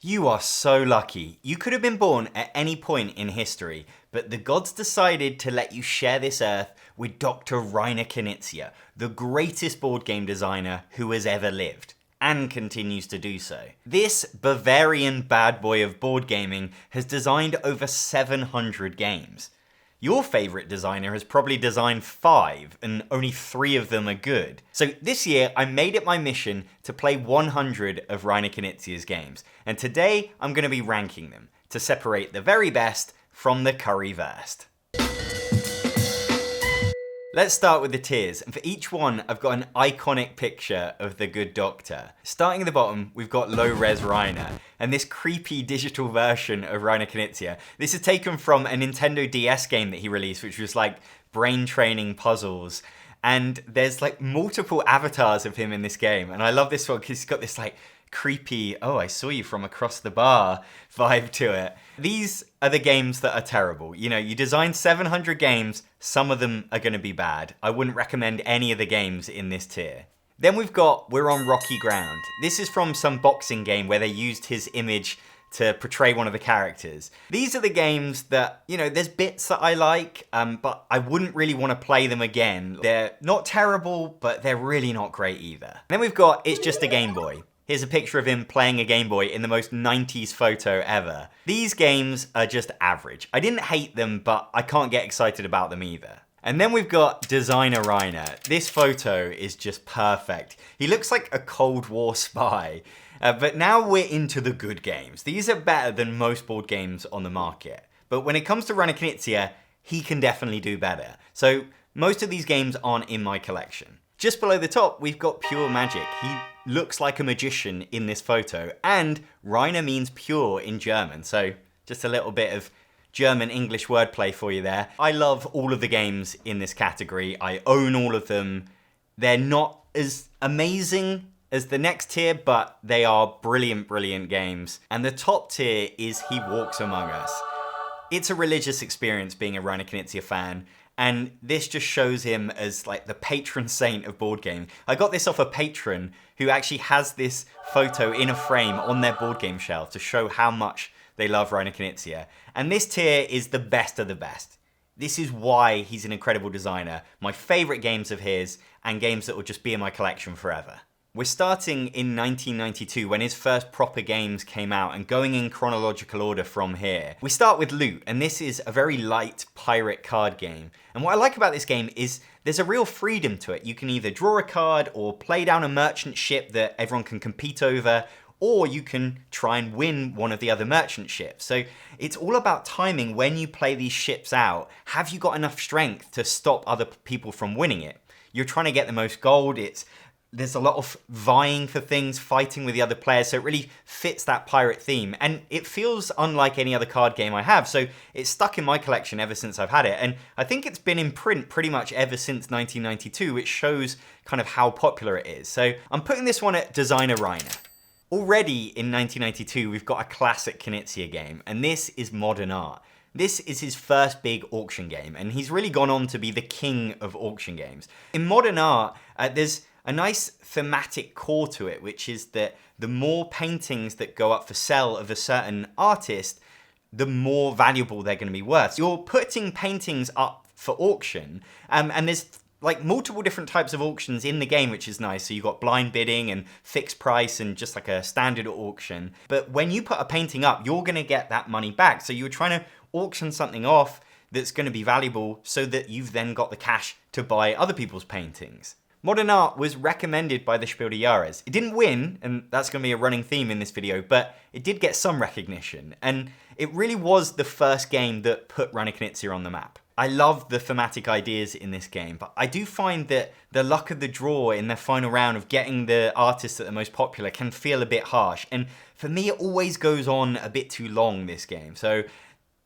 You are so lucky. You could have been born at any point in history, but the gods decided to let you share this earth with Dr. Reiner Knizia, the greatest board game designer who has ever lived, and continues to do so. This Bavarian bad boy of board gaming has designed over 700 games. Your favourite designer has probably designed 5, and only 3 of them are good. So this year, I made it my mission to play 100 of Reiner Knizia's games, and today I'm going to be ranking them to separate the very best from the curry worst. Let's start with the tiers, and for each one I've got an iconic picture of the good doctor. Starting at the bottom, we've got low-res Reiner, and this creepy digital version of Reiner Knizia. This is taken from a Nintendo DS game that he released, which was like brain training puzzles, and there's like multiple avatars of him in this game, and I love this one because he's got this like creepy, oh, I saw you from across the bar vibe to it. These are the games that are terrible. You know, you design 700 games, some of them are going to be bad. I wouldn't recommend any of the games in this tier. Then we've got We're on Rocky Ground. This is from some boxing game where they used his image to portray one of the characters. These are the games that, you know, there's bits that I like, but I wouldn't really want to play them again. They're not terrible, but they're really not great either. Then we've got It's Just a Game Boy. Here's a picture of him playing a Game Boy in the most 90s photo ever. These games are just average. I didn't hate them, but I can't get excited about them either. And then we've got Designer Reiner. This photo is just perfect. He looks like a Cold War spy. But now we're into the good games. These are better than most board games on the market. But when it comes to Reiner Knizia, he can definitely do better. So most of these games aren't in my collection. Just below the top, we've got Pure Magic. He looks like a magician in this photo, and Reiner means pure in German, so just a little bit of German-English wordplay for you there. I love all of the games in this category. I own all of them. They're not as amazing as the next tier, but they are brilliant, brilliant games. And the top tier is He Walks Among Us. It's a religious experience being a Reiner Knizia fan, and this just shows him as like the patron saint of board game. I got this off a patron who actually has this photo in a frame on their board game shelf to show how much they love Reiner Knizia. And this tier is the best of the best. This is why he's an incredible designer. My favorite games of his, and games that will just be in my collection forever. We're starting in 1992 when his first proper games came out, and going in chronological order from here. We start with Loot, and this is a very light pirate card game. And what I like about this game is there's a real freedom to it. You can either draw a card or play down a merchant ship that everyone can compete over, or you can try and win one of the other merchant ships. So it's all about timing when you play these ships out. Have you got enough strength to stop other people from winning it? You're trying to get the most gold. There's a lot of vying for things, fighting with the other players, so it really fits that pirate theme. And it feels unlike any other card game I have, so it's stuck in my collection ever since I've had it. And I think it's been in print pretty much ever since 1992, which shows kind of how popular it is. So I'm putting this one at Designer Reiner. Already in 1992, we've got a classic Knizia game, and this is Modern Art. This is his first big auction game, and he's really gone on to be the king of auction games. In Modern Art, there's a nice thematic core to it, which is that the more paintings that go up for sale of a certain artist, the more valuable they're going to be worth. You're putting paintings up for auction, and there's like multiple different types of auctions in the game, which is nice. So you've got blind bidding and fixed price and just like a standard auction. But when you put a painting up, you're going to get that money back. So you're trying to auction something off that's going to be valuable so that you've then got the cash to buy other people's paintings. Modern Art was recommended by the Spiel des Jahres. It didn't win, and that's going to be a running theme in this video, but it did get some recognition, and it really was the first game that put Reiner Knizia on the map. I love the thematic ideas in this game, but I do find that the luck of the draw in the final round of getting the artists that are most popular can feel a bit harsh, and for me it always goes on a bit too long, this game. So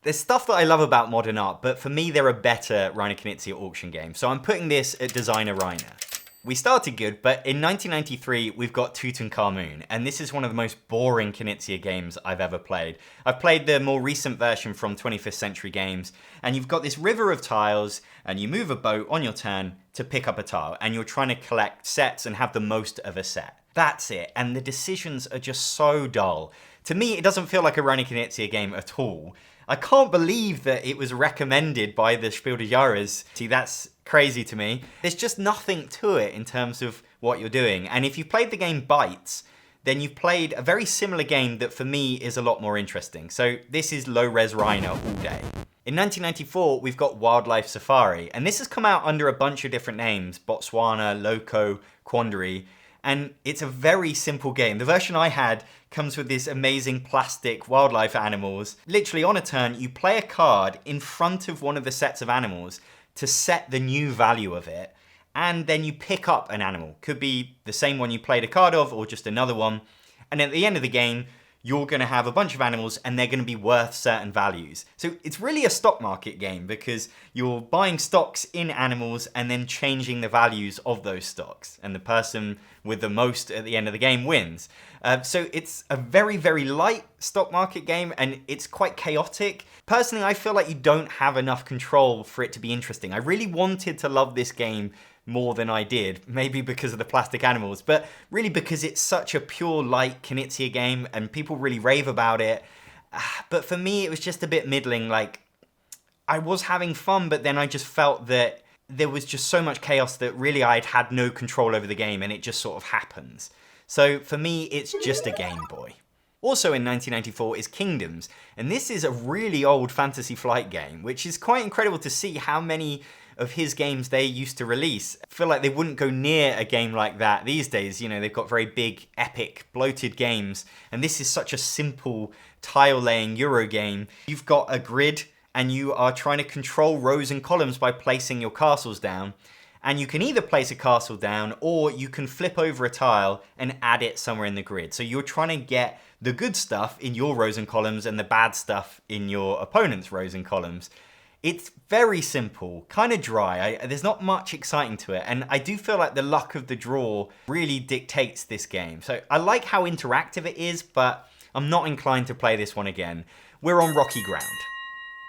there's stuff that I love about Modern Art, but for me they're a better Reiner Knizia auction game, so I'm putting this at Designer Reiner. We started good, but in 1993, we've got Tutankhamun, and this is one of the most boring Knizia games I've ever played. I've played the more recent version from 25th Century Games, and you've got this river of tiles, and you move a boat on your turn to pick up a tile, and you're trying to collect sets and have the most of a set. That's it, and the decisions are just so dull. To me, it doesn't feel like a Reiner Knizia game at all. I can't believe that it was recommended by the Spiel des Jahres. See, that's crazy to me. There's just nothing to it in terms of what you're doing. And if you've played the game Bytes, then you've played a very similar game that for me is a lot more interesting. So this is low-res Reiner all day. In 1994, we've got Wildlife Safari, and this has come out under a bunch of different names: Botswana, Loco, Quandary, and it's a very simple game. The version I had comes with this amazing plastic wildlife animals. Literally on a turn, you play a card in front of one of the sets of animals to set the new value of it, and then you pick up an animal. Could be the same one you played a card of or just another one. And at the end of the game, you're going to have a bunch of animals and they're going to be worth certain values. So it's really a stock market game because you're buying stocks in animals and then changing the values of those stocks. And the person with the most at the end of the game wins. So it's a very, very light stock market game and it's quite chaotic. Personally, I feel like you don't have enough control for it to be interesting. I really wanted to love this game more than I did, maybe because of the plastic animals, but really because it's such a pure light Knizia game and people really rave about it. But for me, it was just a bit middling. Like, I was having fun, but then I just felt that there was just so much chaos that really I'd had no control over the game and it just sort of happens. So for me, it's just a Game Boy. Also in 1994 is Kingdoms, and this is a really old Fantasy Flight game, which is quite incredible to see how many of his games they used to release. I feel like they wouldn't go near a game like that these days. You know, they've got very big, epic, bloated games, and this is such a simple tile-laying Euro game. You've got a grid, and you are trying to control rows and columns by placing your castles down. And you can either place a castle down, or you can flip over a tile and add it somewhere in the grid. So you're trying to get the good stuff in your rows and columns and the bad stuff in your opponent's rows and columns. It's very simple, kind of dry. There's not much exciting to it, and I do feel like the luck of the draw really dictates this game. So I like how interactive it is, but I'm not inclined to play this one again. We're on rocky ground.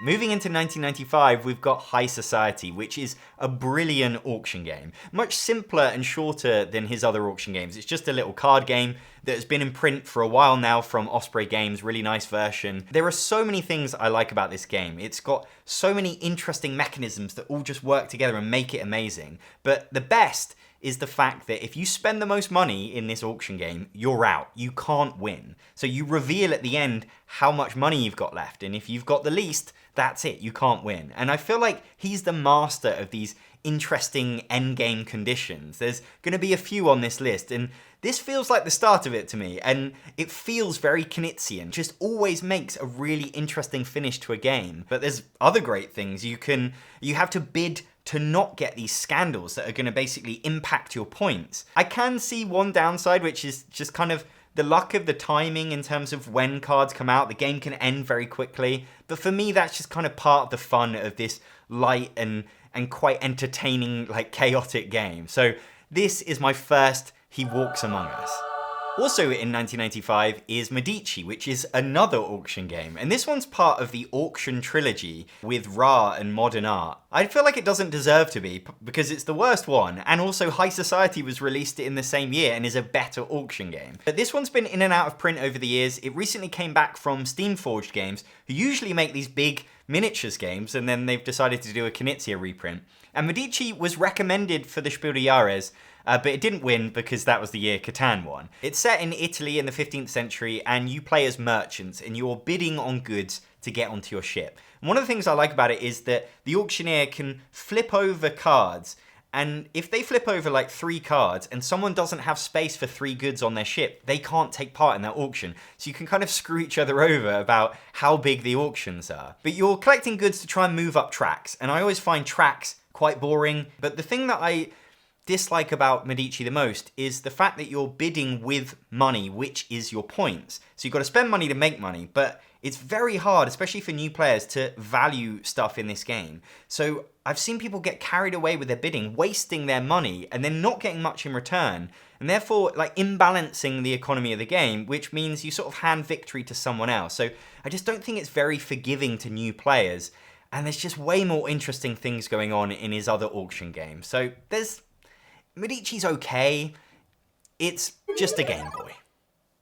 Moving into 1995, we've got High Society, which is a brilliant auction game. Much simpler and shorter than his other auction games. It's just a little card game that has been in print for a while now from Osprey Games, really nice version. There are so many things I like about this game. It's got so many interesting mechanisms that all just work together and make it amazing. But the best is the fact that if you spend the most money in this auction game, you're out. You can't win. So you reveal at the end how much money you've got left, and if you've got the least, that's it, you can't win. And I feel like he's the master of these interesting endgame conditions. There's going to be a few on this list, and this feels like the start of it to me, and it feels very Knizian. Just always makes a really interesting finish to a game. But there's other great things. You have to bid to not get these scandals that are going to basically impact your points. I can see one downside, which is just kind of the luck of the timing in terms of when cards come out. The game can end very quickly, but for me that's just kind of part of the fun of this light and quite entertaining, like, chaotic game. So this is my first He Walks Among Us. Also in 1995 is Medici, which is another auction game, and this one's part of the auction trilogy with Ra and Modern Art. I feel like it doesn't deserve to be, because it's the worst one, and also High Society was released in the same year and is a better auction game. But this one's been in and out of print over the years. It recently came back from Steamforged Games, who usually make these big miniatures games, and then they've decided to do a Knizia reprint. And Medici was recommended for the Spiel des Jahres, but it didn't win because that was the year Catan won. It's set in Italy in the 15th century, and you play as merchants, and you're bidding on goods to get onto your ship. And one of the things I like about it is that the auctioneer can flip over cards, and if they flip over like 3 cards and someone doesn't have space for 3 goods on their ship, they can't take part in that auction. So you can kind of screw each other over about how big the auctions are. But you're collecting goods to try and move up tracks, and I always find tracks quite boring. But the thing that I dislike about Medici the most is the fact that you're bidding with money, which is your points. So you've got to spend money to make money, but it's very hard, especially for new players, to value stuff in this game. So I've seen people get carried away with their bidding, wasting their money, and then not getting much in return, and therefore like imbalancing the economy of the game, which means you sort of hand victory to someone else. So I just don't think it's very forgiving to new players, and there's just way more interesting things going on in his other auction games. So Medici's okay, it's just a Game Boy.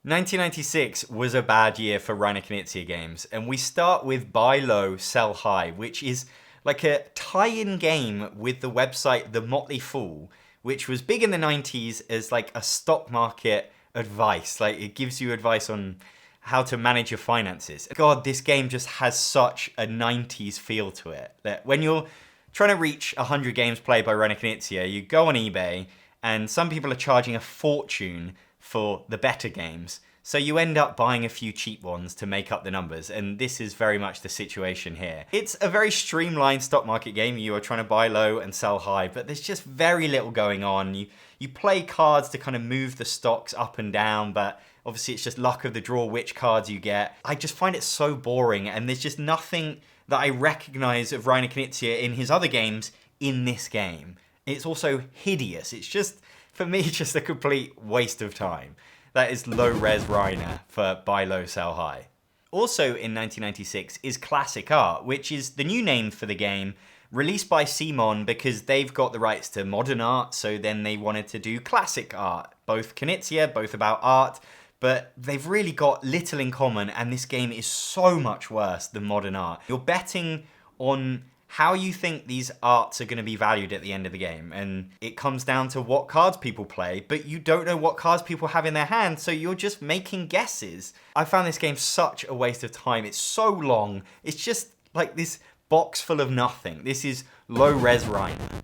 1996 was a bad year for Reiner Knizia games, and we start with Buy Low, Sell High, which is like a tie-in game with the website The Motley Fool, which was big in the 90s as like a stock market advice. Like, it gives you advice on how to manage your finances. God, this game just has such a 90s feel to it. That when you're trying to reach 100 games played by Reiner Knizia, you go on eBay, and some people are charging a fortune for the better games. So you end up buying a few cheap ones to make up the numbers, and this is very much the situation here. It's a very streamlined stock market game. You are trying to buy low and sell high, but there's just very little going on. You play cards to kind of move the stocks up and down, but obviously it's just luck of the draw which cards you get. I just find it so boring, and there's just nothing that I recognize of Reiner Knizia in his other games in this game. It's also hideous. It's just, for me, just a complete waste of time. That is low-res Reiner for Buy Low, Sell High. Also in 1996 is Classic Art, which is the new name for the game, released by Simon because they've got the rights to modern art, so then they wanted to do classic art. Both Knizia, both about art, but they've really got little in common, and this game is so much worse than modern art. You're betting on how you think these arts are going to be valued at the end of the game, and it comes down to what cards people play, but you don't know what cards people have in their hand, so you're just making guesses. I found this game such a waste of time. It's so long. It's just like this box full of nothing. This is low-res Reiner.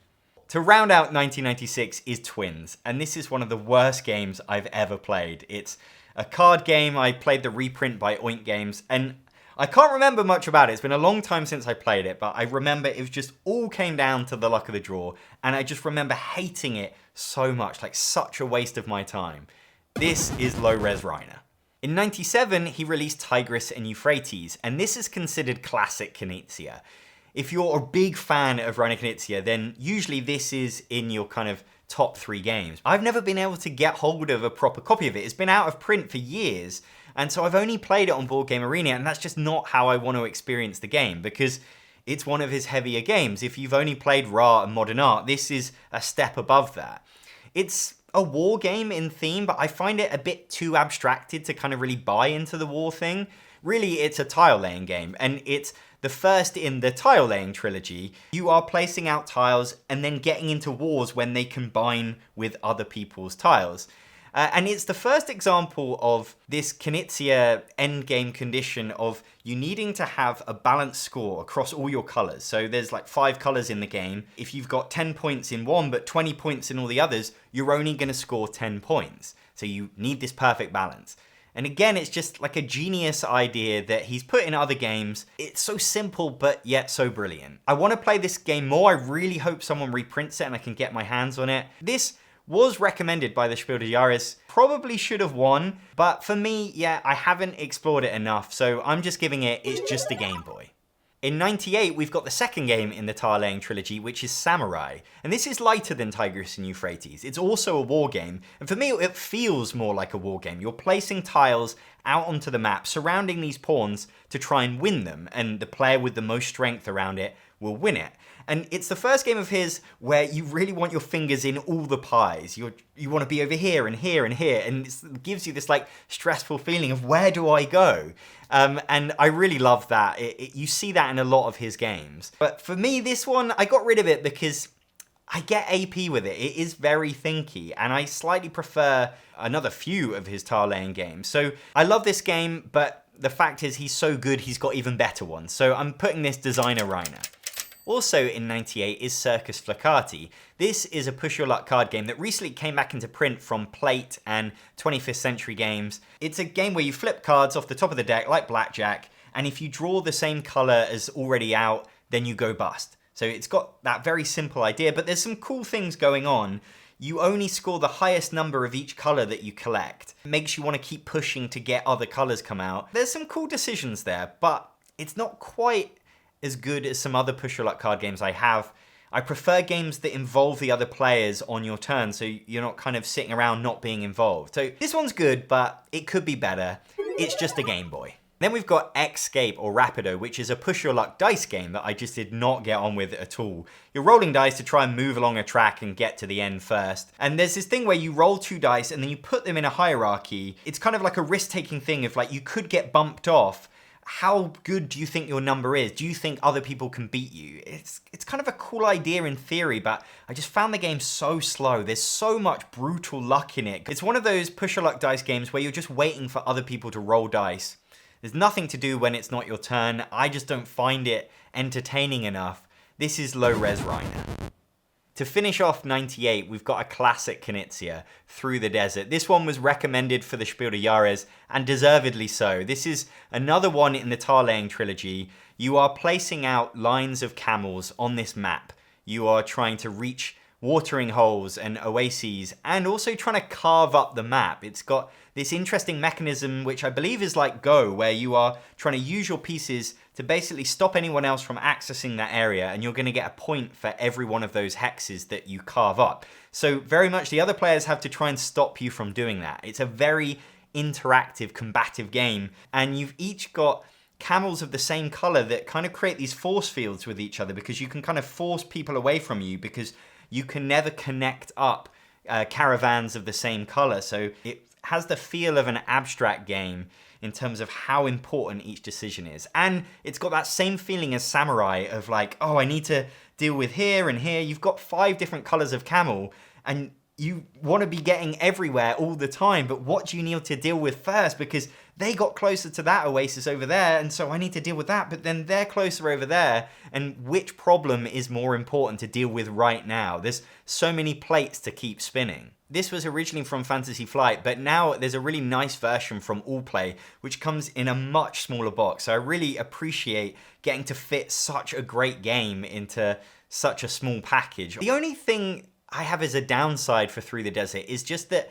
To round out 1996 is Twins, and this is one of the worst games I've ever played. It's a card game. I played the reprint by Oink Games, and I can't remember much about it. It's been a long time since I played it, but I remember it was just all came down to the luck of the draw, and I just remember hating it so much, like such a waste of my time. This is low-res Reiner. In 97, he released Tigris and Euphrates, and this is considered classic Knizia. If you're a big fan of Reiner Knizia, then usually this is in your kind of top 3 games. I've never been able to get hold of a proper copy of it. It's been out of print for years, and so I've only played it on Board Game Arena, and that's just not how I want to experience the game, because it's one of his heavier games. If you've only played Ra and Modern Art, this is a step above that. It's a war game in theme, but I find it a bit too abstracted to kind of really buy into the war thing. Really, it's a tile-laying game, and it's the first in the tile-laying trilogy. You are placing out tiles and then getting into wars when they combine with other people's tiles. And it's the first example of this Knizia endgame condition of you needing to have a balanced score across all your colours. So there's like 5 colours in the game. If you've got 10 points in one but 20 points in all the others, you're only going to score 10 points. So you need this perfect balance. And again, it's just like a genius idea that he's put in other games. It's so simple, but yet so brilliant. I want to play this game more. I really hope someone reprints it and I can get my hands on it. This was recommended by the Spiel des Jahres, probably should have won, but for me, yeah, I haven't explored it enough, so I'm just giving it, it's just a Game Boy. In 98, we've got the second game in the tile-laying trilogy, which is Samurai, and this is lighter than Tigris and Euphrates. It's also a war game, and for me, it feels more like a war game. You're placing tiles out onto the map, surrounding these pawns to try and win them, and the player with the most strength around it will win it. And it's the first game of his where you really want your fingers in all the pies. You want to be over here and here and here, and it gives you this like stressful feeling of where do I go? And I really love that. You see that in a lot of his games. But for me, this one, I got rid of it because I get AP with it. It is very thinky, and I slightly prefer another few of his tile-laying games. So I love this game, but the fact is he's so good, he's got even better ones. So I'm putting this Designer Reiner. Also in 98 is Circus Flaccati. This is a push your luck card game that recently came back into print from Plate and 25th Century Games. It's a game where you flip cards off the top of the deck like blackjack, and if you draw the same color as already out, then you go bust. So it's got that very simple idea, but there's some cool things going on. You only score the highest number of each color that you collect. It makes you want to keep pushing to get other colors come out. There's some cool decisions there, but it's not quite as good as some other push your luck card games I have. I prefer games that involve the other players on your turn, so you're not kind of sitting around not being involved. So this one's good, but it could be better. It's just a Game Boy. Then we've got Escape or Rapido, which is a push your luck dice game that I just did not get on with at all. You're rolling dice to try and move along a track and get to the end first. And there's this thing where you roll 2 dice and then you put them in a hierarchy. It's kind of like a risk-taking thing of like, you could get bumped off. How good do you think your number is? Do you think other people can beat you? It's kind of a cool idea in theory, but I just found the game so slow. There's so much brutal luck in it. It's one of those push your luck dice games where you're just waiting for other people to roll dice. There's nothing to do when it's not your turn. I just don't find it entertaining enough. This is low-res Reiner. To finish off 98, we've got a classic Knizia, Through the Desert. This one was recommended for the Spiel des Jahres, and deservedly so. This is another one in the Tar-Laying trilogy. You are placing out lines of camels on this map. You are trying to reach watering holes and oases, and also trying to carve up the map. It's got this interesting mechanism, which I believe is like Go, where you are trying to use your pieces to basically stop anyone else from accessing that area, and you're going to get a point for every one of those hexes that you carve up. So very much the other players have to try and stop you from doing that. It's a very interactive, combative game, and you've each got camels of the same color that kind of create these force fields with each other, because you can kind of force people away from you because you can never connect up caravans of the same color. So it has the feel of an abstract game in terms of how important each decision is. And it's got that same feeling as Samurai of like, oh, I need to deal with here and here. You've got 5 different colors of camel and you want to be getting everywhere all the time, but what do you need to deal with first? Because they got closer to that oasis over there, and so I need to deal with that, but then they're closer over there, and which problem is more important to deal with right now? There's so many plates to keep spinning. This was originally from Fantasy Flight, but now there's a really nice version from Allplay, which comes in a much smaller box. So I really appreciate getting to fit such a great game into such a small package. The only thing I have as a downside for Through the Desert is just that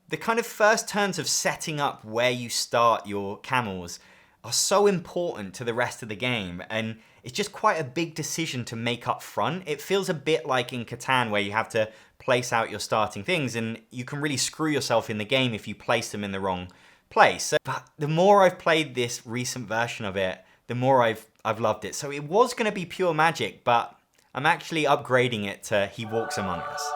the kind of first turns of setting up where you start your camels are so important to the rest of the game, and it's just quite a big decision to make up front. It feels a bit like in Catan, where you have to place out your starting things, and you can really screw yourself in the game if you place them in the wrong place. But the more I've played this recent version of it, the more I've loved it. So it was going to be pure magic, but I'm actually upgrading it to He Walks Among Us.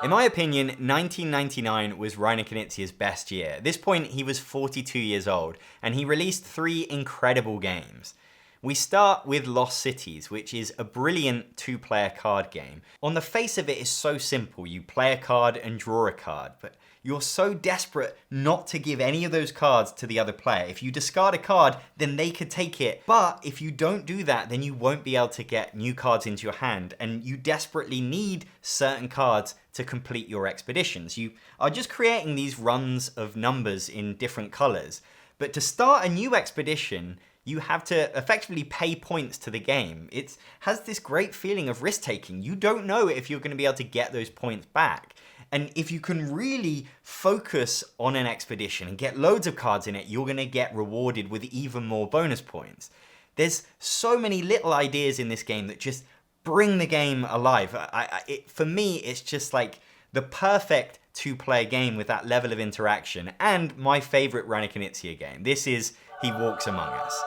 In my opinion, 1999 was Reiner Knizia's best year. At this point, he was 42 years old, and he released 3 incredible games. We start with Lost Cities, which is a brilliant 2-player card game. On the face of it, it's so simple. You play a card and draw a card, but you're so desperate not to give any of those cards to the other player. If you discard a card, then they could take it. But if you don't do that, then you won't be able to get new cards into your hand, and you desperately need certain cards to complete your expeditions. You are just creating these runs of numbers in different colors. But to start a new expedition, you have to effectively pay points to the game. It has this great feeling of risk-taking. You don't know if you're going to be able to get those points back. And if you can really focus on an expedition and get loads of cards in it, you're going to get rewarded with even more bonus points. There's so many little ideas in this game that just bring the game alive. For me, it's just like the perfect 2-player game with that level of interaction, and my favorite Reiner Knizia game. This is He Walks Among Us.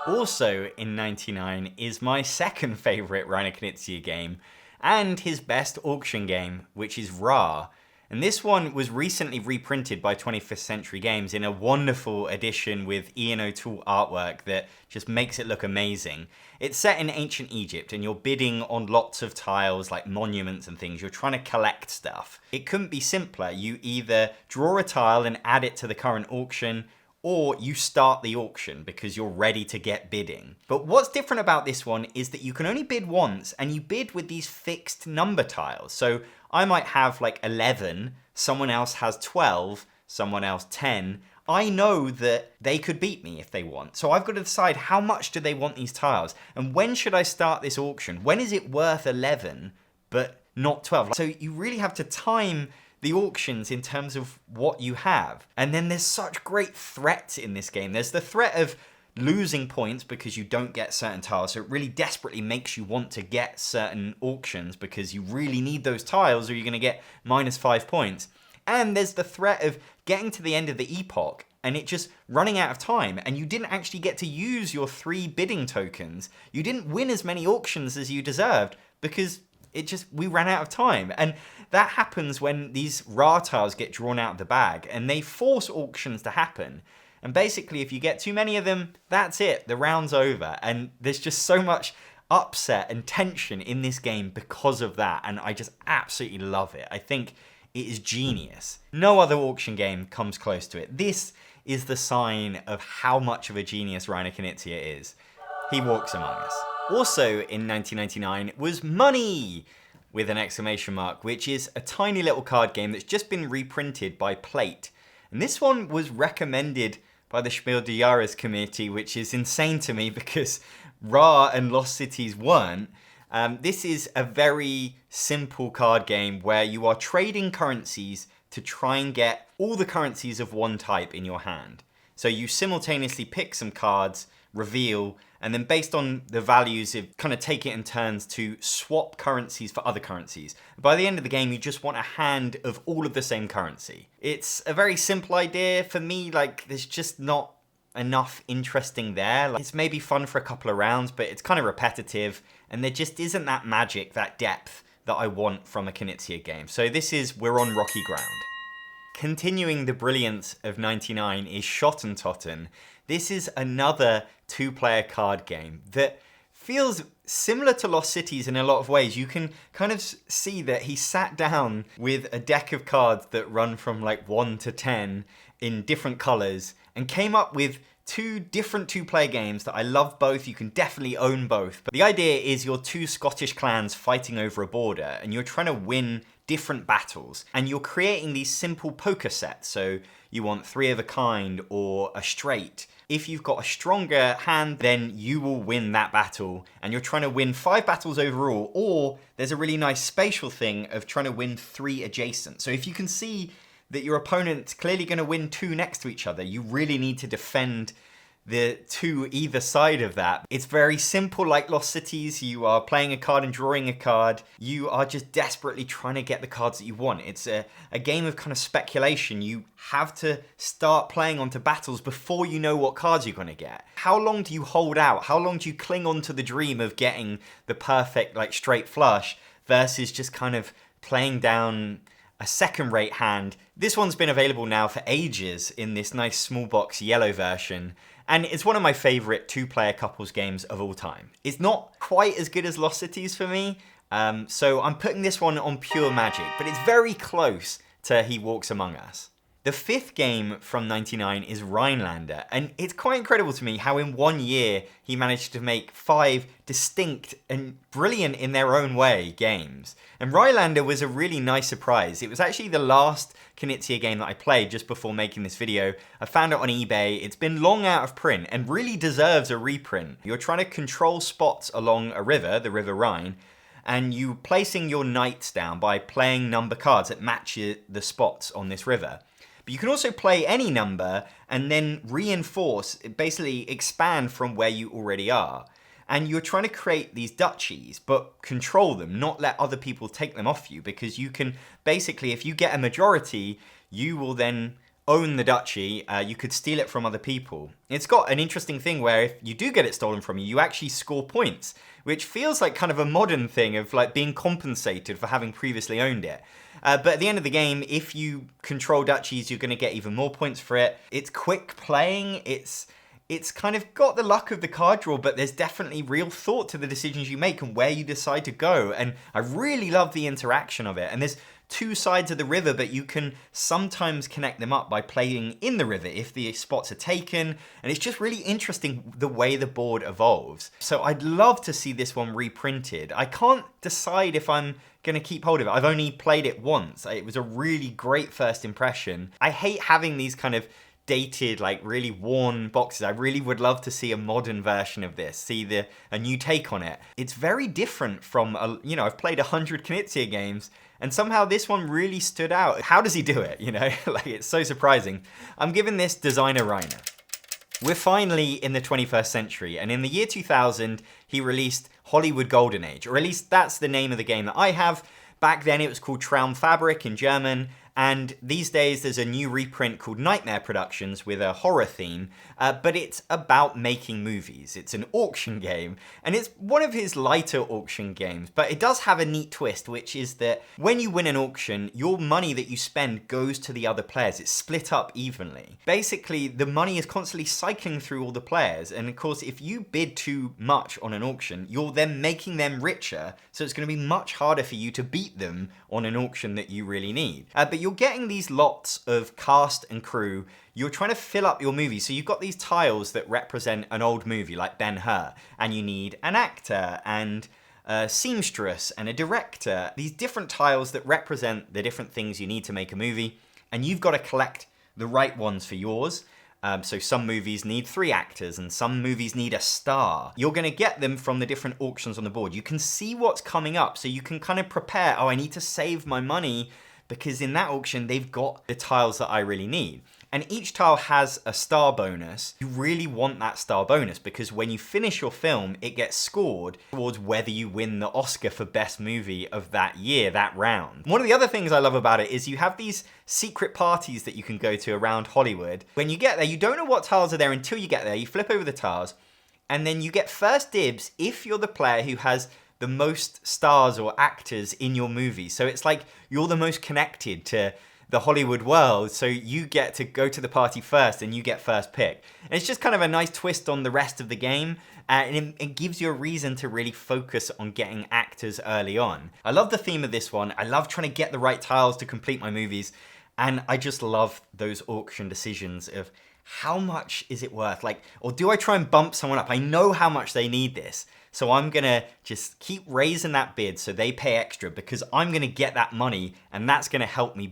Also in 99 is my second favorite Reiner Knizia game, and his best auction game, which is Ra. And this one was recently reprinted by 25th Century Games in a wonderful edition with Ian O'Toole artwork that just makes it look amazing. It's set in ancient Egypt, and you're bidding on lots of tiles like monuments and things. You're trying to collect stuff. It couldn't be simpler. You either draw a tile and add it to the current auction, or you start the auction because you're ready to get bidding. But what's different about this one is that you can only bid once, and you bid with these fixed number tiles. So I might have like 11, someone else has 12, someone else 10. I know that they could beat me if they want. So I've got to decide how much do they want these tiles, and when should I start this auction? When is it worth 11 but not 12? So you really have to time the auctions in terms of what you have. And then there's such great threats in this game. There's the threat of losing points because you don't get certain tiles, so it really desperately makes you want to get certain auctions because you really need those tiles or you're going to get -5 points. And there's the threat of getting to the end of the epoch and it just running out of time, and you didn't actually get to use your 3 bidding tokens. You didn't win as many auctions as you deserved because we ran out of time. And that happens when these raw tiles get drawn out of the bag and they force auctions to happen. And basically, if you get too many of them, that's it, the round's over. And there's just so much upset and tension in this game because of that, and I just absolutely love it. I think it is genius. No other auction game comes close to it. This is the sign of how much of a genius Reiner Knizia is. He walks among us. Also in 1999 was Money, with an exclamation mark, which is a tiny little card game that's just been reprinted by Plate. And this one was recommended by the Spiel des Jahres committee, which is insane to me because Ra and Lost Cities weren't. This is a very simple card game where you are trading currencies to try and get all the currencies of one type in your hand. So you simultaneously pick some cards, reveal, and then based on the values, you kind of take it in turns to swap currencies for other currencies. By the end of the game, you just want a hand of all of the same currency. It's a very simple idea. For me, like, there's just not enough interesting there. Like, it's maybe fun for a couple of rounds, but it's kind of repetitive, and there just isn't that magic, that depth that I want from a Knizia game. So we're on rocky ground. Continuing the brilliance of 99 is Shot and Totten. This is another 2-player card game that feels similar to Lost Cities in a lot of ways. You can kind of see that he sat down with a deck of cards that run from like 1 to 10 in different colors and came up with 2 different 2-player games that I love both. You can definitely own both. But the idea is you're 2 Scottish clans fighting over a border and you're trying to win different battles, and you're creating these simple poker sets. So you want 3 of a kind or a straight. If you've got a stronger hand, then you will win that battle, and you're trying to win 5 battles overall, or there's a really nice spatial thing of trying to win 3 adjacent. So if you can see that your opponent's clearly going to win 2 next to each other, you really need to defend the 2 either side of that. It's very simple, like Lost Cities. You are playing a card and drawing a card. You are just desperately trying to get the cards that you want. It's a game of kind of speculation. You have to start playing onto battles before you know what cards you're going to get. How long do you hold out? How long do you cling on to the dream of getting the perfect, like, straight flush versus just kind of playing down a second-rate hand? This one's been available now for ages in this nice small box yellow version, and it's one of my favorite 2-player couples games of all time. It's not quite as good as Lost Cities for me, so I'm putting this one on pure magic, but it's very close to He Walks Among Us. The 5th game from 99 is Rhinelander, and it's quite incredible to me how in 1 year he managed to make 5 distinct and brilliant in their own way games. And Rhinelander was a really nice surprise. It was actually the last Knizia game that I played just before making this video. I found it on eBay. It's been long out of print and really deserves a reprint. You're trying to control spots along a river, the River Rhine, and you placing your knights down by playing number cards that match the spots on this river. But you can also play any number and then reinforce, basically expand from where you already are. And you're trying to create these duchies, but control them, not let other people take them off you, because you can basically, if you get a majority, you will then own the duchy. You could steal it from other people. It's got an interesting thing where if you do get it stolen from you, you actually score points, which feels like kind of a modern thing of like being compensated for having previously owned it. But at the end of the game, if you control duchies, you're going to get even more points for it. It's quick playing. It's kind of got the luck of the card draw, but there's definitely real thought to the decisions you make and where you decide to go. And I really love the interaction of it. And there's 2 sides of the river, but you can sometimes connect them up by playing in the river if the spots are taken. And it's just really interesting the way the board evolves. So I'd love to see this one reprinted. I can't decide if I'm going to keep hold of it. I've only played it once. It was a really great first impression. I hate having these kind of dated, like really worn boxes. I really would love to see a modern version of this, see a new take on it. It's very different from, I've played 100 Knizia games, and somehow this one really stood out. How does he do it, Like, it's so surprising. I'm giving this designer Reiner. We're finally in the 21st century, and in the year 2000, he released Hollywood Golden Age, or at least that's the name of the game that I have. Back then it was called Traumfabrik in German, And these days there's a new reprint called Nightmare Productions with a horror theme, but it's about making movies. It's an auction game, and it's one of his lighter auction games, but it does have a neat twist, which is that when you win an auction, your money that you spend goes to the other players. It's split up evenly. Basically, the money is constantly cycling through all the players, and of course, if you bid too much on an auction, you're then making them richer, so it's going to be much harder for you to beat them on an auction that you really need. But you're getting these lots of cast and crew. You're trying to fill up your movie. So you've got these tiles that represent an old movie like Ben-Hur, and you need an actor and a seamstress and a director. These different tiles that represent the different things you need to make a movie, and you've got to collect the right ones for yours. So some movies need 3 actors and some movies need a star. You're going to get them from the different auctions on the board. You can see what's coming up, so you can kind of prepare, oh, I need to save my money because in that auction they've got the tiles that I really need. And each tile has a star bonus. You really want that star bonus because when you finish your film, it gets scored towards whether you win the Oscar for best movie of that year, that round. One of the other things I love about it is you have these secret parties that you can go to around Hollywood. When you get there, you don't know what tiles are there until you get there. You flip over the tiles and then you get first dibs if you're the player who has the most stars or actors in your movie. So it's like you're the most connected to the Hollywood world, so you get to go to the party first and you get first pick. And it's just kind of a nice twist on the rest of the game, and it gives you a reason to really focus on getting actors early on. I love the theme of this one. I love trying to get the right tiles to complete my movies, and I just love those auction decisions of how much is it worth? Like, or do I try and bump someone up? I know how much they need this, so I'm gonna just keep raising that bid so they pay extra because I'm gonna get that money and that's gonna help me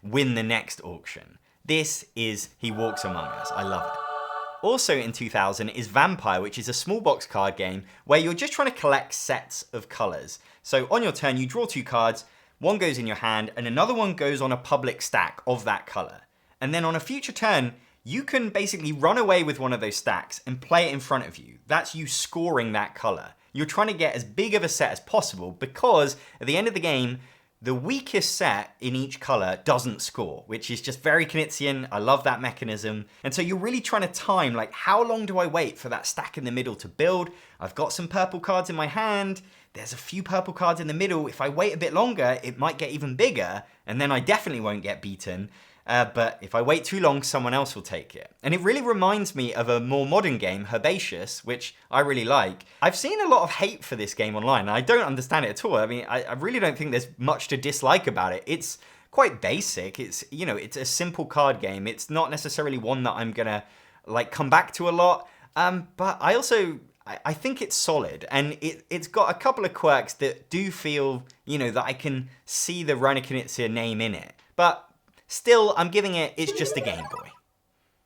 win the next auction. This is He Walks Among Us. I love it. Also in 2000 is Vampire, which is a small box card game where you're just trying to collect sets of colors. So on your turn, you draw 2 cards, one goes in your hand and another one goes on a public stack of that color. And then on a future turn, you can basically run away with one of those stacks and play it in front of you. That's you scoring that color. You're trying to get as big of a set as possible because at the end of the game, the weakest set in each color doesn't score, which is just very Knizian. I love that mechanism. And so you're really trying to time, like, how long do I wait for that stack in the middle to build? I've got some purple cards in my hand. There's a few purple cards in the middle. If I wait a bit longer, it might get even bigger, and then I definitely won't get beaten. But if I wait too long, someone else will take it. And it really reminds me of a more modern game, Herbaceous, which I really like. I've seen a lot of hate for this game online, and I don't understand it at all. I mean, I really don't think there's much to dislike about it. It's quite basic. It's, you know, it's a simple card game. It's not necessarily one that I'm gonna, like, come back to a lot. But I think it's solid, and it's got a couple of quirks that do feel, you know, that I can see the Reiner Knizia name in it. But still, I'm giving it's just a Game Boy.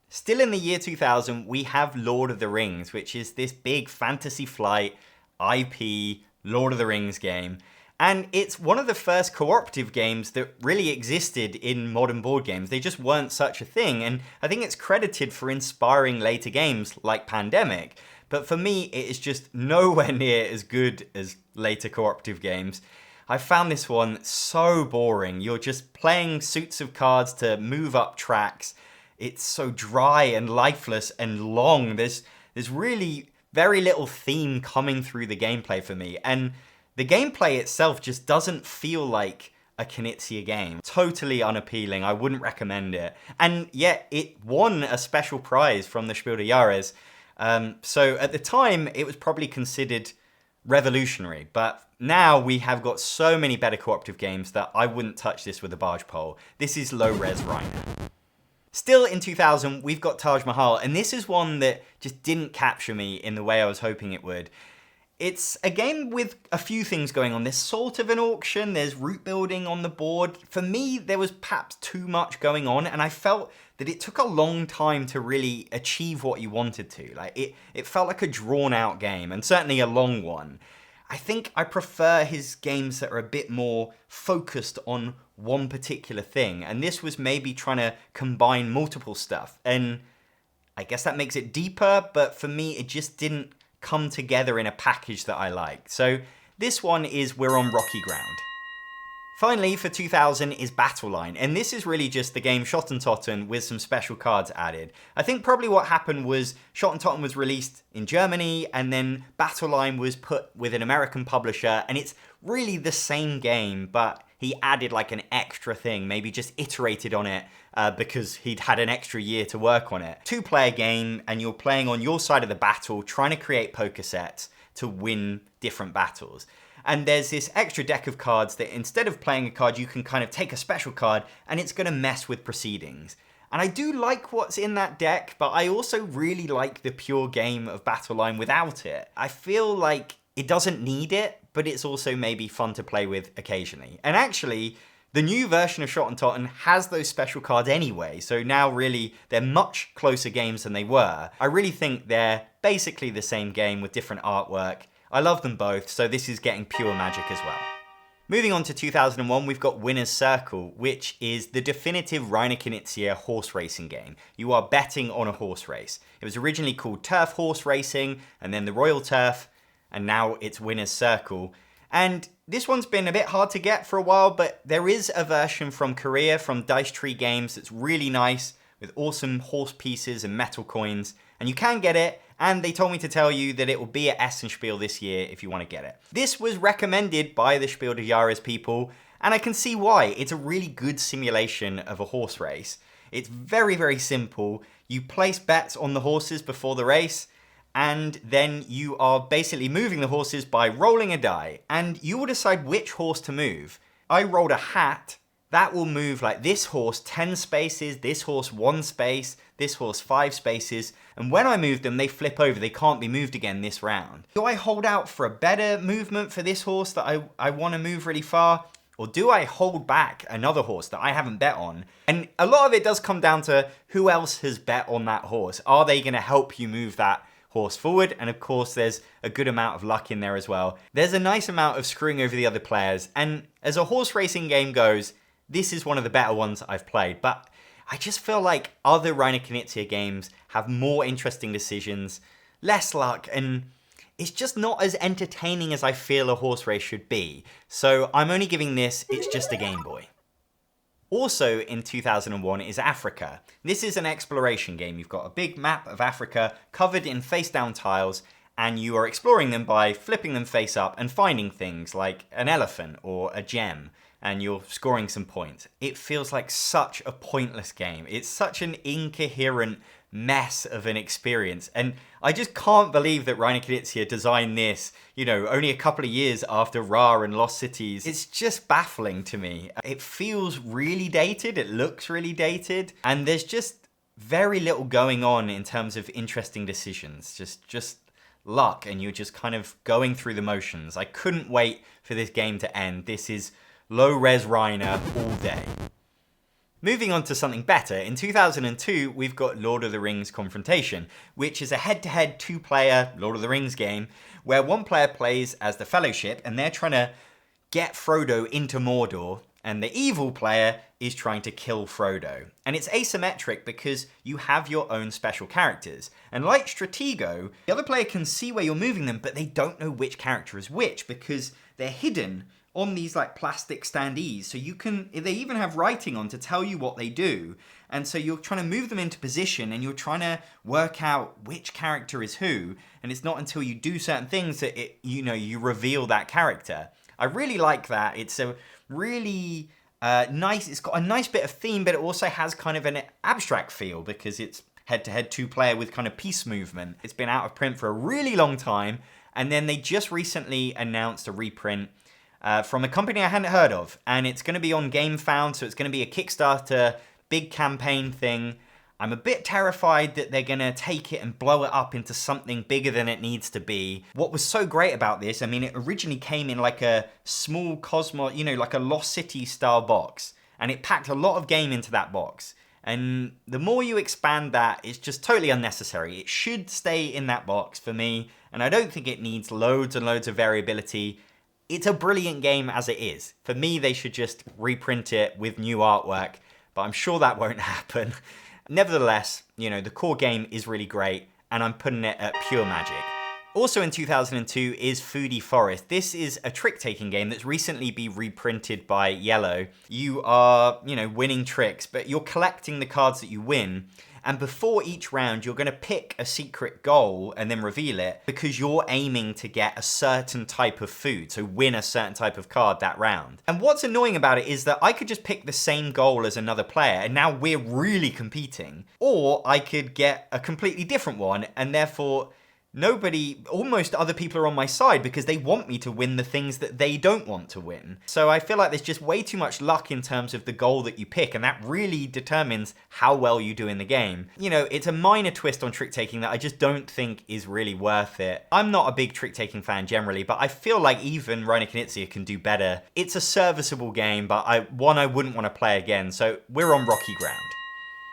Still in the year 2000, we have Lord of the Rings, which is this big Fantasy Flight IP Lord of the Rings game. And it's one of the first cooperative games that really existed in modern board games. They just weren't such a thing. And I think it's credited for inspiring later games like Pandemic. But for me, it is just nowhere near as good as later cooperative games. I found this one so boring. You're just playing suits of cards to move up tracks. It's so dry and lifeless and long. There's really very little theme coming through the gameplay for me. And the gameplay itself just doesn't feel like a Knizia game. Totally unappealing. I wouldn't recommend it. And yet it won a special prize from the Spiel des Jahres. So at the time, it was probably considered revolutionary, but now we have got so many better cooperative games that I wouldn't touch this with a barge pole. This is low-res Reiner. Still in 2000, we've got Taj Mahal, and this is one that just didn't capture me in the way I was hoping it would. It's a game with a few things going on. There's sort of an auction, there's route building on the board. For me, there was perhaps too much going on, and I felt that it took a long time to really achieve what you wanted to. Like it felt like a drawn-out game, and certainly a long one. I think I prefer his games that are a bit more focused on one particular thing, and this was maybe trying to combine multiple stuff, and I guess that makes it deeper, but for me, it just didn't come together in a package that I liked. So this one is We're on Rocky Ground. Finally, for 2000 is Battle Line, and this is really just the game Shot and Totten with some special cards added. I think probably what happened was Shot and Totten was released in Germany, and then Battle Line was put with an American publisher, and it's really the same game, but he added like an extra thing, maybe just iterated on it because he'd had an extra year to work on it. Two-player game, and you're playing on your side of the battle, trying to create poker sets to win different battles. And there's this extra deck of cards that instead of playing a card, you can kind of take a special card and it's going to mess with proceedings. And I do like what's in that deck, but I also really like the pure game of Battle Line without it. I feel like it doesn't need it, but it's also maybe fun to play with occasionally. And actually, the new version of Shot and Totten has those special cards anyway, so now really they're much closer games than they were. I really think they're basically the same game with different artwork. I love them both, so this is getting pure magic as well. Moving on to 2001, we've got Winner's Circle, which is the definitive Reiner Knizia horse racing game. You are betting on a horse race. It was originally called Turf Horse Racing, and then the Royal Turf, and now it's Winner's Circle. And this one's been a bit hard to get for a while, but there is a version from Korea, from Dice Tree Games, that's really nice, with awesome horse pieces and metal coins, and you can get it, and they told me to tell you that it will be at Essen Spiel this year if you want to get it. This was recommended by the Spiel des Jahres people, and I can see why. It's a really good simulation of a horse race. It's very, very simple. You place bets on the horses before the race, and then you are basically moving the horses by rolling a die, and you will decide which horse to move. I rolled a hat. That will move like this horse 10 spaces, this horse 1 space, this horse 5 spaces, and when I move them, they flip over. They can't be moved again this round. Do I hold out for a better movement for this horse that I want to move really far? Or do I hold back another horse that I haven't bet on? And a lot of it does come down to who else has bet on that horse. Are they going to help you move that horse forward? And of course, there's a good amount of luck in there as well. There's a nice amount of screwing over the other players. And as a horse racing game goes, this is one of the better ones I've played, but I just feel like other Reiner Knizia games have more interesting decisions, less luck, and it's just not as entertaining as I feel a horse race should be. So I'm only giving this, it's just a Game Boy. Also in 2001 is Africa. This is an exploration game. You've got a big map of Africa covered in face-down tiles, and you are exploring them by flipping them face up and finding things like an elephant or a gem, and you're scoring some points. It feels like such a pointless game. It's such an incoherent mess of an experience, and I just can't believe that Reiner Knizia designed this, only a couple of years after Ra and Lost Cities. It's just baffling to me. It feels really dated, it looks really dated, and there's just very little going on in terms of interesting decisions. Just luck, and you're just kind of going through the motions. I couldn't wait for this game to end. This is low-res Reiner all day. Moving on to something better, in 2002 we've got Lord of the Rings Confrontation, which is a head-to-head two-player Lord of the Rings game where one player plays as the Fellowship and they're trying to get Frodo into Mordor, and the evil player is trying to kill Frodo. And it's asymmetric because you have your own special characters. And like Stratego, the other player can see where you're moving them, but they don't know which character is which because they're hidden on these like plastic standees. So they even have writing on to tell you what they do. And so you're trying to move them into position and you're trying to work out which character is who. And it's not until you do certain things that you reveal that character. I really like that. It's a really nice, it's got a nice bit of theme, but it also has kind of an abstract feel because it's head-to-head two-player with kind of piece movement. It's been out of print for a really long time. And then they just recently announced a reprint from a company I hadn't heard of, and it's going to be on GameFound, so it's going to be a Kickstarter, big campaign thing. I'm a bit terrified that they're going to take it and blow it up into something bigger than it needs to be. What was so great about this, it originally came in like a small like a Lost City style box, and it packed a lot of game into that box. And the more you expand that, it's just totally unnecessary. It should stay in that box for me, and I don't think it needs loads and loads of variability. It's a brilliant game as it is. For me, they should just reprint it with new artwork, but I'm sure that won't happen. Nevertheless, the core game is really great, and I'm putting it at pure magic. Also in 2002 is Foodie Forest. This is a trick-taking game that's recently been reprinted by Yellow. You are, winning tricks, but you're collecting the cards that you win. And before each round, you're going to pick a secret goal and then reveal it because you're aiming to get a certain type of food, so win a certain type of card that round. And what's annoying about it is that I could just pick the same goal as another player and now we're really competing. Or I could get a completely different one and therefore almost other people are on my side because they want me to win the things that they don't want to win. So I feel like there's just way too much luck in terms of the goal that you pick, and that really determines how well you do in the game. It's a minor twist on trick-taking that I just don't think is really worth it. I'm not a big trick-taking fan generally, but I feel like even Reiner Knizia can do better. It's a serviceable game, but I wouldn't want to play again, so we're on rocky ground.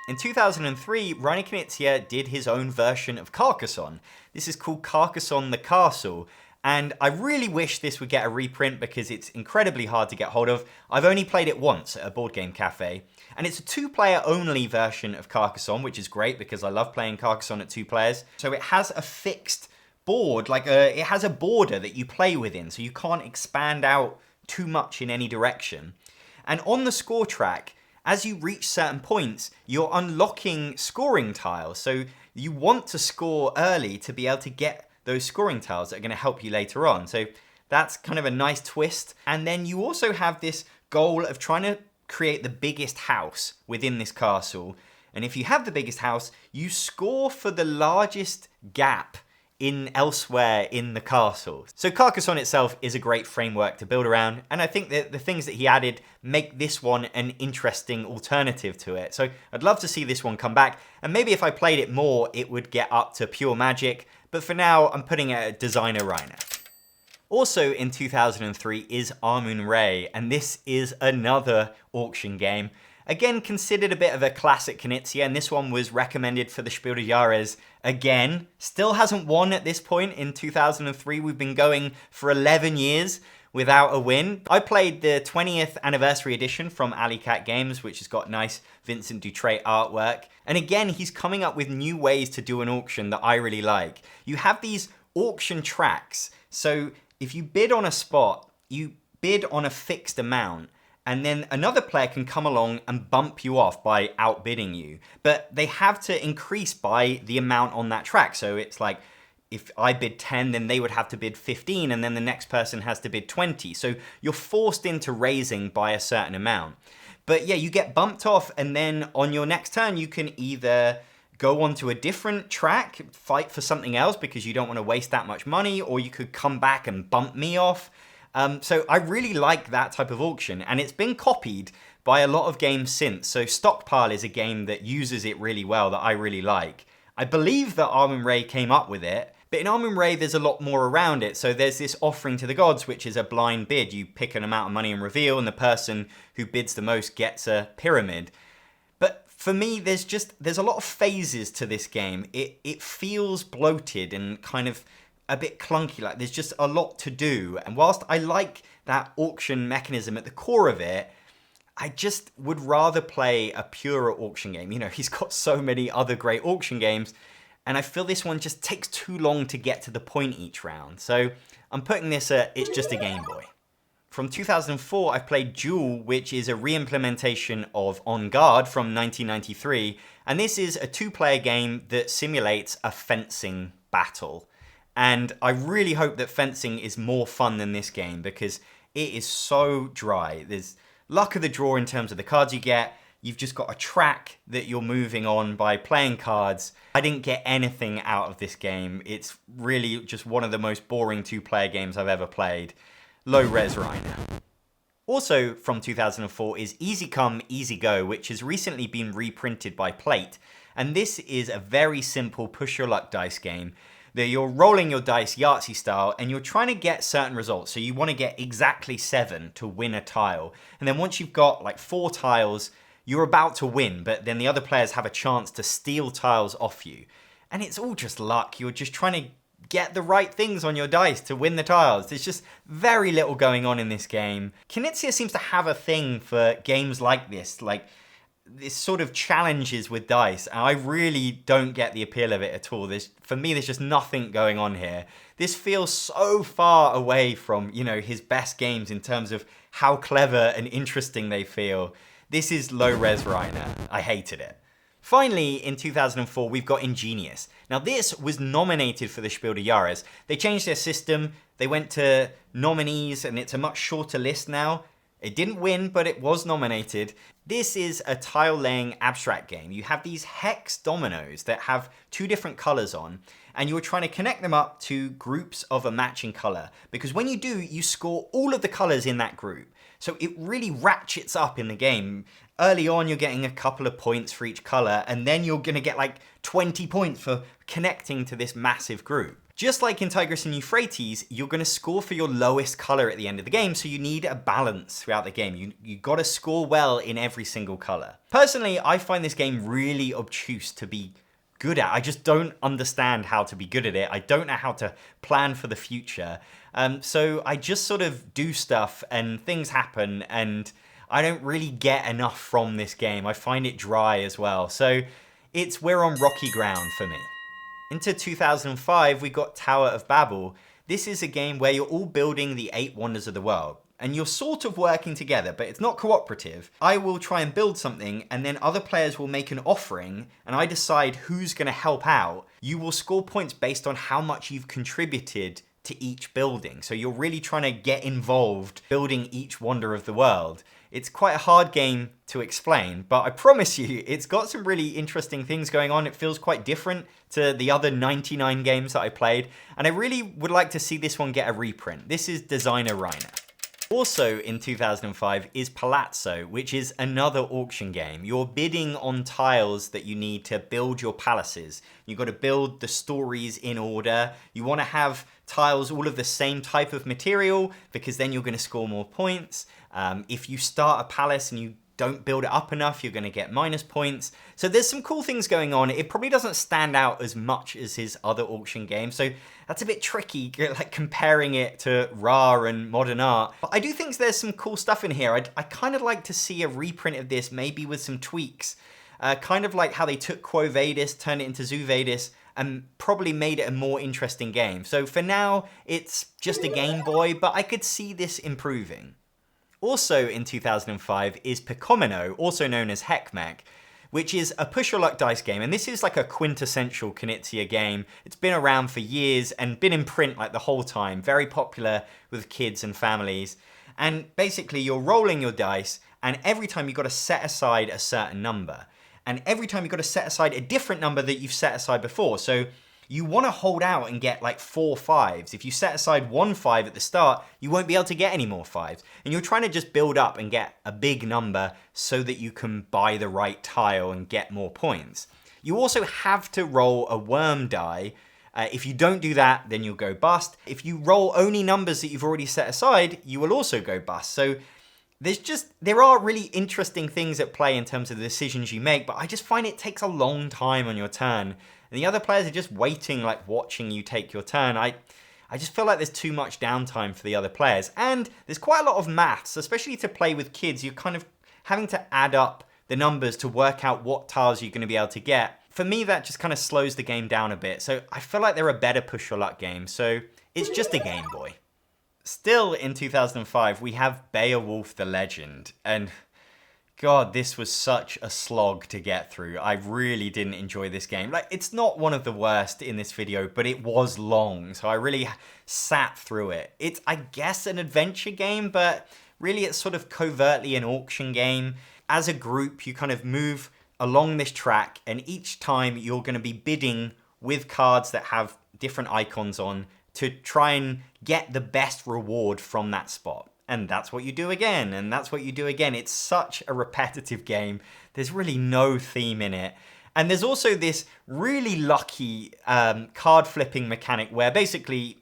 In 2003, Reiner Knizia did his own version of Carcassonne. This is called Carcassonne the Castle, and I really wish this would get a reprint because it's incredibly hard to get hold of. I've only played it once at a board game cafe, and it's a two-player only version of Carcassonne, which is great because I love playing Carcassonne at 2 players. So it has a fixed board, it has a border that you play within, so you can't expand out too much in any direction. And on the score track, as you reach certain points, you're unlocking scoring tiles. So you want to score early to be able to get those scoring tiles that are going to help you later on. So that's kind of a nice twist. And then you also have this goal of trying to create the biggest house within this castle. And if you have the biggest house, you score for the largest gap elsewhere in the castle. So Carcassonne itself is a great framework to build around, and I think that the things that he added make this one an interesting alternative to it. So I'd love to see this one come back, and maybe if I played it more, it would get up to pure magic, but for now, I'm putting it at Designer Reiner. Also in 2003 is Amun-Re, and this is another auction game. Again, considered a bit of a classic Knizia, and this one was recommended for the Spiel des Jahres again. Still hasn't won at this point in 2003. We've been going for 11 years without a win. I played the 20th anniversary edition from Alley Cat Games, which has got nice Vincent Dutrait artwork. And again, he's coming up with new ways to do an auction that I really like. You have these auction tracks. So if you bid on a spot, you bid on a fixed amount, and then another player can come along and bump you off by outbidding you. But they have to increase by the amount on that track. So it's like, if I bid 10, then they would have to bid 15, and then the next person has to bid 20. So you're forced into raising by a certain amount. But yeah, you get bumped off, and then on your next turn, you can either go onto a different track, fight for something else because you don't want to waste that much money, or you could come back and bump me off. So I really like that type of auction, and it's been copied by a lot of games since. So Stockpile is a game that uses it really well that I really like. I believe that Amun-Re came up with it, but in Amun-Re there's a lot more around it. So there's this offering to the gods, which is a blind bid. You pick an amount of money and reveal, and the person who bids the most gets a pyramid. But for me, there's a lot of phases to this game. It feels bloated and kind of a bit clunky, like there's just a lot to do. And whilst I like that auction mechanism at the core of it, I just would rather play a purer auction game. He's got so many other great auction games, and I feel this one just takes too long to get to the point each round. So I'm putting this at It's Just a Game Boy. From 2004, I've played Duel, which is a re-implementation of On Guard from 1993, and this is a 2-player game that simulates a fencing battle. And I really hope that fencing is more fun than this game because it is so dry. There's luck of the draw in terms of the cards you get. You've just got a track that you're moving on by playing cards. I didn't get anything out of this game. It's really just one of the most boring 2-player games I've ever played. Low res Reiner. Also from 2004 is Easy Come, Easy Go, which has recently been reprinted by Plate. And this is a very simple push your luck dice game that you're rolling your dice Yahtzee style, and you're trying to get certain results. So you want to get exactly 7 to win a tile. And then once you've got like 4 tiles, you're about to win, but then the other players have a chance to steal tiles off you. And it's all just luck. You're just trying to get the right things on your dice to win the tiles. There's just very little going on in this game. Knizia seems to have a thing for games like this, like this sort of challenges with dice, and I really don't get the appeal of it at all. For me, there's just nothing going on here. This feels so far away from, you know, his best games in terms of how clever and interesting they feel. This is low-res Reiner. I hated it. Finally, in 2004, we've got Ingenious. Now, this was nominated for the Spiel des Jahres. They changed their system. They went to nominees, and it's a much shorter list now. It didn't win, but it was nominated. This is a tile-laying abstract game. You have these hex dominoes that have two different colors on, and you're trying to connect them up to groups of a matching color. Because when you do, you score all of the colors in that group. So it really ratchets up in the game. Early on, you're getting a couple of points for each color, and then you're gonna get like 20 points for connecting to this massive group. Just like in Tigris and Euphrates, you're going to score for your lowest color at the end of the game, so you need a balance throughout the game. You got to score well in every single color. Personally, I find this game really obtuse to be good at. I just don't understand how to be good at it. I don't know how to plan for the future. So I just sort of do stuff and things happen, and I don't really get enough from this game. I find it dry as well. So we're on rocky ground for me. Into 2005, we got Tower of Babel. This is a game where you're all building the 8 wonders of the world, and you're sort of working together, but it's not cooperative. I will try and build something, and then other players will make an offering, and I decide who's going to help out. You will score points based on how much you've contributed to each building. So you're really trying to get involved building each wonder of the world. It's quite a hard game to explain, but I promise you, it's got some really interesting things going on. It feels quite different to the other 99 games that I played, and I really would like to see this one get a reprint. This is Designer Reiner. Also in 2005 is Palazzo, which is another auction game. You're bidding on tiles that you need to build your palaces. You've got to build the stories in order. You want to have tiles all of the same type of material, because then you're going to score more points. If you start a palace and you don't build it up enough, you're going to get minus points. So there's some cool things going on. It probably doesn't stand out as much as his other auction games, so that's a bit tricky, like comparing it to Ra and Modern Art. But I do think there's some cool stuff in here. I kind of like to see a reprint of this, maybe with some tweaks. Kind of like how they took Quo Vadis, turned it into Zoo Vadis, and probably made it a more interesting game. So for now, it's just a Game Boy, but I could see this improving. Also in 2005 is Picomino, also known as Heckmech, which is a push your luck dice game. And this is like a quintessential Knizia game. It's been around for years and been in print like the whole time. Very popular with kids and families. And basically you're rolling your dice, and every time you've got to set aside a certain number. And every time you've got to set aside a different number that you've set aside before. So you want to hold out and get like 4 5s. If you set aside 1 5 at the start, you won't be able to get any more 5s. And you're trying to just build up and get a big number so that you can buy the right tile and get more points. You also have to roll a worm die. If you don't do that, then you'll go bust. If you roll only numbers that you've already set aside, you will also go bust. So there are really interesting things at play in terms of the decisions you make, but I just find it takes a long time on your turn. And the other players are just waiting, like watching you take your turn. I just feel like there's too much downtime for the other players. And there's quite a lot of maths, especially to play with kids. You're kind of having to add up the numbers to work out what tiles you're going to be able to get. For me, that just kind of slows the game down a bit. So I feel like they're a better push your luck game. So it's just a Game Boy. Still in 2005, we have Beowulf the Legend. And God, this was such a slog to get through. I really didn't enjoy this game. Like, it's not one of the worst in this video, but it was long, so I really sat through it. It's, I guess, an adventure game, but really it's sort of covertly an auction game. As a group, you kind of move along this track, and each time you're going to be bidding with cards that have different icons on to try and get the best reward from that spot. And that's what you do again, and that's what you do again. It's such a repetitive game. There's really no theme in it. And there's also this really lucky card flipping mechanic where basically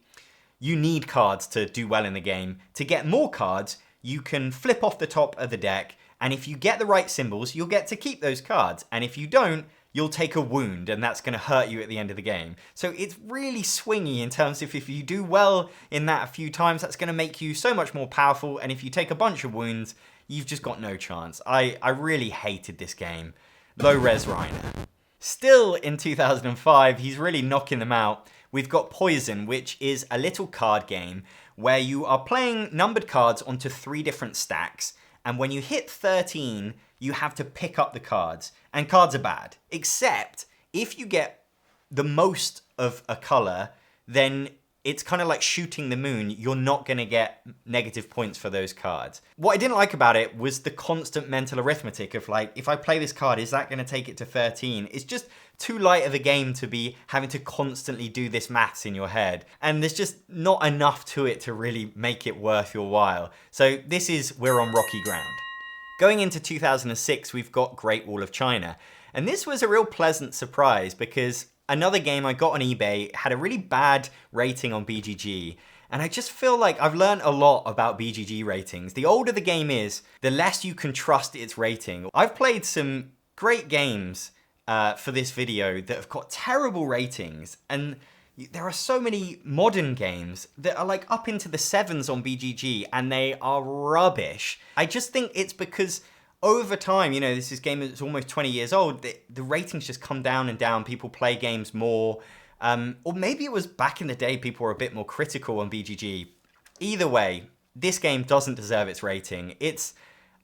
you need cards to do well in the game. To get more cards, you can flip off the top of the deck, and if you get the right symbols, you'll get to keep those cards. And if you don't, you'll take a wound and that's going to hurt you at the end of the game. So it's really swingy in terms of if you do well in that a few times, that's going to make you so much more powerful. And if you take a bunch of wounds, you've just got no chance. I really hated this game. Low res Reiner. Still in 2005, he's really knocking them out. We've got Poison, which is a little card game where you are playing numbered cards onto 3 different stacks. And when you hit 13, you have to pick up the cards. And cards are bad. Except if you get the most of a color, then it's kind of like shooting the moon. You're not going to get negative points for those cards. What I didn't like about it was the constant mental arithmetic of like, if I play this card, is that going to take it to 13? It's just too light of a game to be having to constantly do this maths in your head. And there's just not enough to it to really make it worth your while. So this is We're on Rocky Ground. Going into 2006, we've got Great Wall of China. And this was a real pleasant surprise because another game I got on eBay had a really bad rating on BGG. And I just feel like I've learned a lot about BGG ratings. The older the game is, the less you can trust its rating. I've played some great games for this video that have got terrible ratings. And there are so many modern games that are like up into the 7s on BGG and they are rubbish. I just think it's because over time, you know, this is a game that's almost 20 years old, the ratings just come down and down. People play games more. Or maybe it was back in the day, people were a bit more critical on BGG. Either way, this game doesn't deserve its rating. It's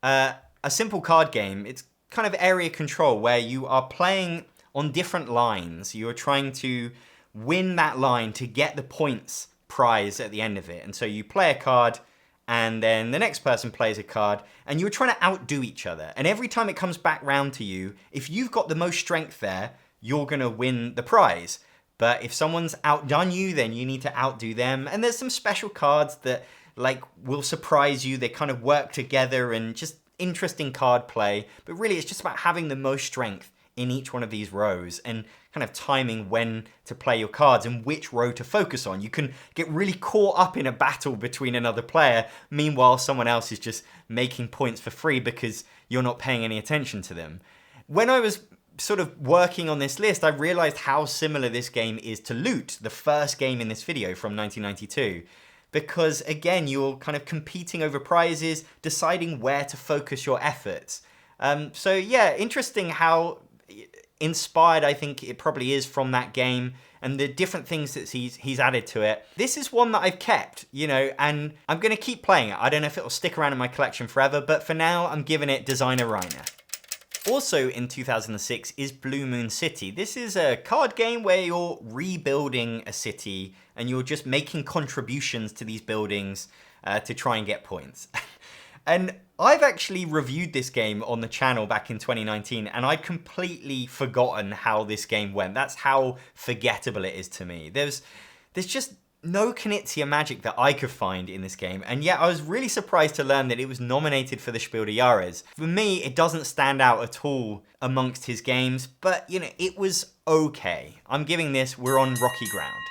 a simple card game. It's kind of area control where you are playing on different lines. You are trying to win that line to get the points prize at the end of it. And so you play a card, and then the next person plays a card, and you're trying to outdo each other. And every time it comes back round to you, if you've got the most strength there, you're going to win the prize. But if someone's outdone you, then you need to outdo them. And there's some special cards that like will surprise you. They kind of work together and just interesting card play. But really, it's just about having the most strength in each one of these rows and kind of timing when to play your cards and which row to focus on. You can get really caught up in a battle between another player. Meanwhile, someone else is just making points for free because you're not paying any attention to them. When I was sort of working on this list, I realized how similar this game is to Loot, the first game in this video from 1992. Because again, you're kind of competing over prizes, deciding where to focus your efforts. So yeah, interesting how inspired I think it probably is from that game and the different things that he's added to it. This is one that I've kept, you know, and I'm going to keep playing it. I don't know if it'll stick around in my collection forever, but for now, I'm giving it Designer Reiner. Also in 2006 is Blue Moon City. This is a card game where you're rebuilding a city and you're just making contributions to these buildings to try and get points. And I've actually reviewed this game on the channel back in 2019 and I'd completely forgotten how this game went. That's how forgettable it is to me. There's just no Knizia magic that I could find in this game, and yet I was really surprised to learn that it was nominated for the Spiel des Jahres. For me, it doesn't stand out at all amongst his games, but you know, it was okay. I'm giving this We're on Rocky Ground.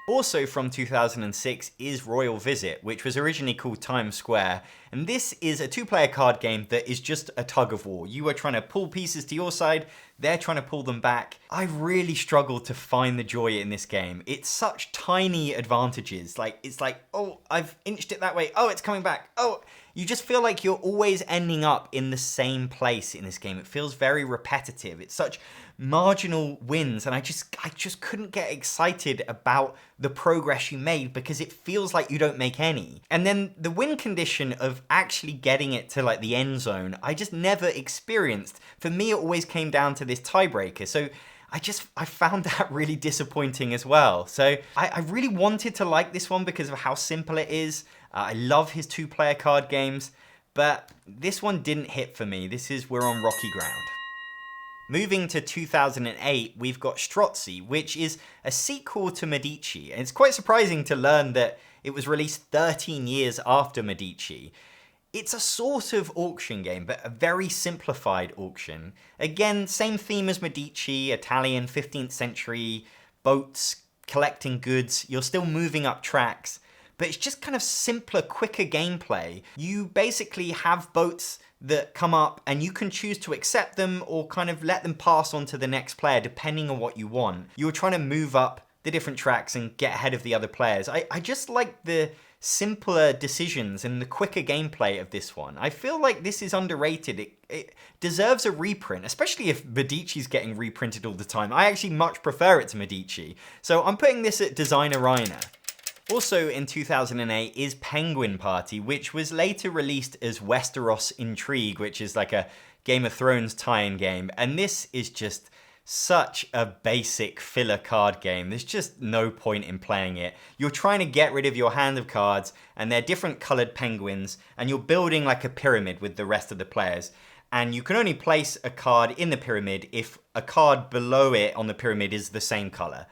Also from 2006 is Royal Visit, which was originally called Times Square, and this is a 2-player card game that is just a tug of war. You are trying to pull pieces to your side, they're trying to pull them back. I really struggled to find the joy in this game. It's such tiny advantages. It's like, oh, I've inched it that way. Oh, it's coming back. Oh, you just feel like you're always ending up in the same place in this game. It feels very repetitive. It's such marginal wins, and I just couldn't get excited about the progress you made because it feels like you don't make any. And then the win condition of actually getting it to like the end zone, I just never experienced. For me, it always came down to this tiebreaker. So I found that really disappointing as well. So I really wanted to like this one because of how simple it is. I love his 2-player card games, but this one didn't hit for me. This is We're on Rocky Ground. Moving to 2008, we've got Strozzi, which is a sequel to Medici. And it's quite surprising to learn that it was released 13 years after Medici. It's a sort of auction game, but a very simplified auction. Again, same theme as Medici, Italian 15th century, boats, collecting goods. You're still moving up tracks, but it's just kind of simpler, quicker gameplay. You basically have boats that come up, and you can choose to accept them or kind of let them pass on to the next player depending on what you want. You're trying to move up the different tracks and get ahead of the other players. I just like the simpler decisions and the quicker gameplay of this one. I feel like this is underrated. It deserves a reprint, especially if Medici's getting reprinted all the time. I actually much prefer it to Medici. So I'm putting this at Designer Reiner. Also in 2008 is Penguin Party, which was later released as Westeros Intrigue, which is like a Game of Thrones tie-in game. And this is just such a basic filler card game. There's just no point in playing it. You're trying to get rid of your hand of cards, and they're different colored penguins, and you're building like a pyramid with the rest of the players. And you can only place a card in the pyramid if a card below it on the pyramid is the same color.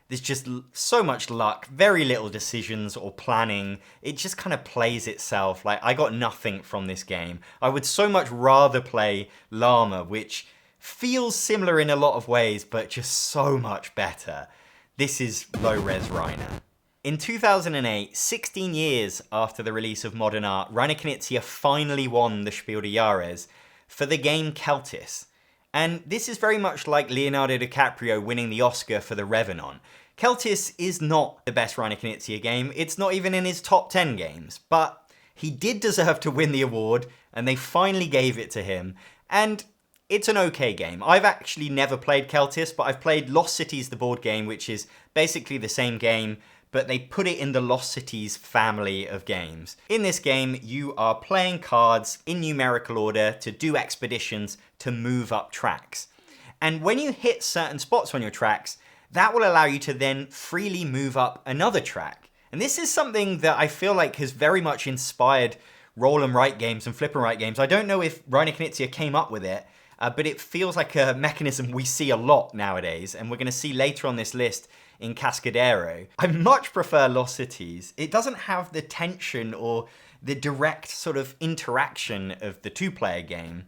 There's just so much luck, very little decisions or planning. It just kind of plays itself. Like, I got nothing from this game. I would so much rather play Llama, which feels similar in a lot of ways, but just so much better. This is low-res Reiner. In 2008, 16 years after the release of Modern Art, Reiner Knizia finally won the Spiel des Jahres for the game Celtis. And this is very much like Leonardo DiCaprio winning the Oscar for The Revenant. Celtis is not the best Reiner Knizia game. It's not even in his top 10 games. But he did deserve to win the award, and they finally gave it to him. And it's an okay game. I've actually never played Celtis, but I've played Lost Cities, the board game, which is basically the same game, but they put it in the Lost Cities family of games. In this game, you are playing cards in numerical order to do expeditions to move up tracks. And when you hit certain spots on your tracks, that will allow you to then freely move up another track. And this is something that I feel like has very much inspired roll and write games and flip and write games. I don't know if Reiner Knizia came up with it, but it feels like a mechanism we see a lot nowadays, and we're going to see later on this list in Cascadero. I much prefer Lost Cities. It doesn't have the tension or the direct sort of interaction of the two-player game.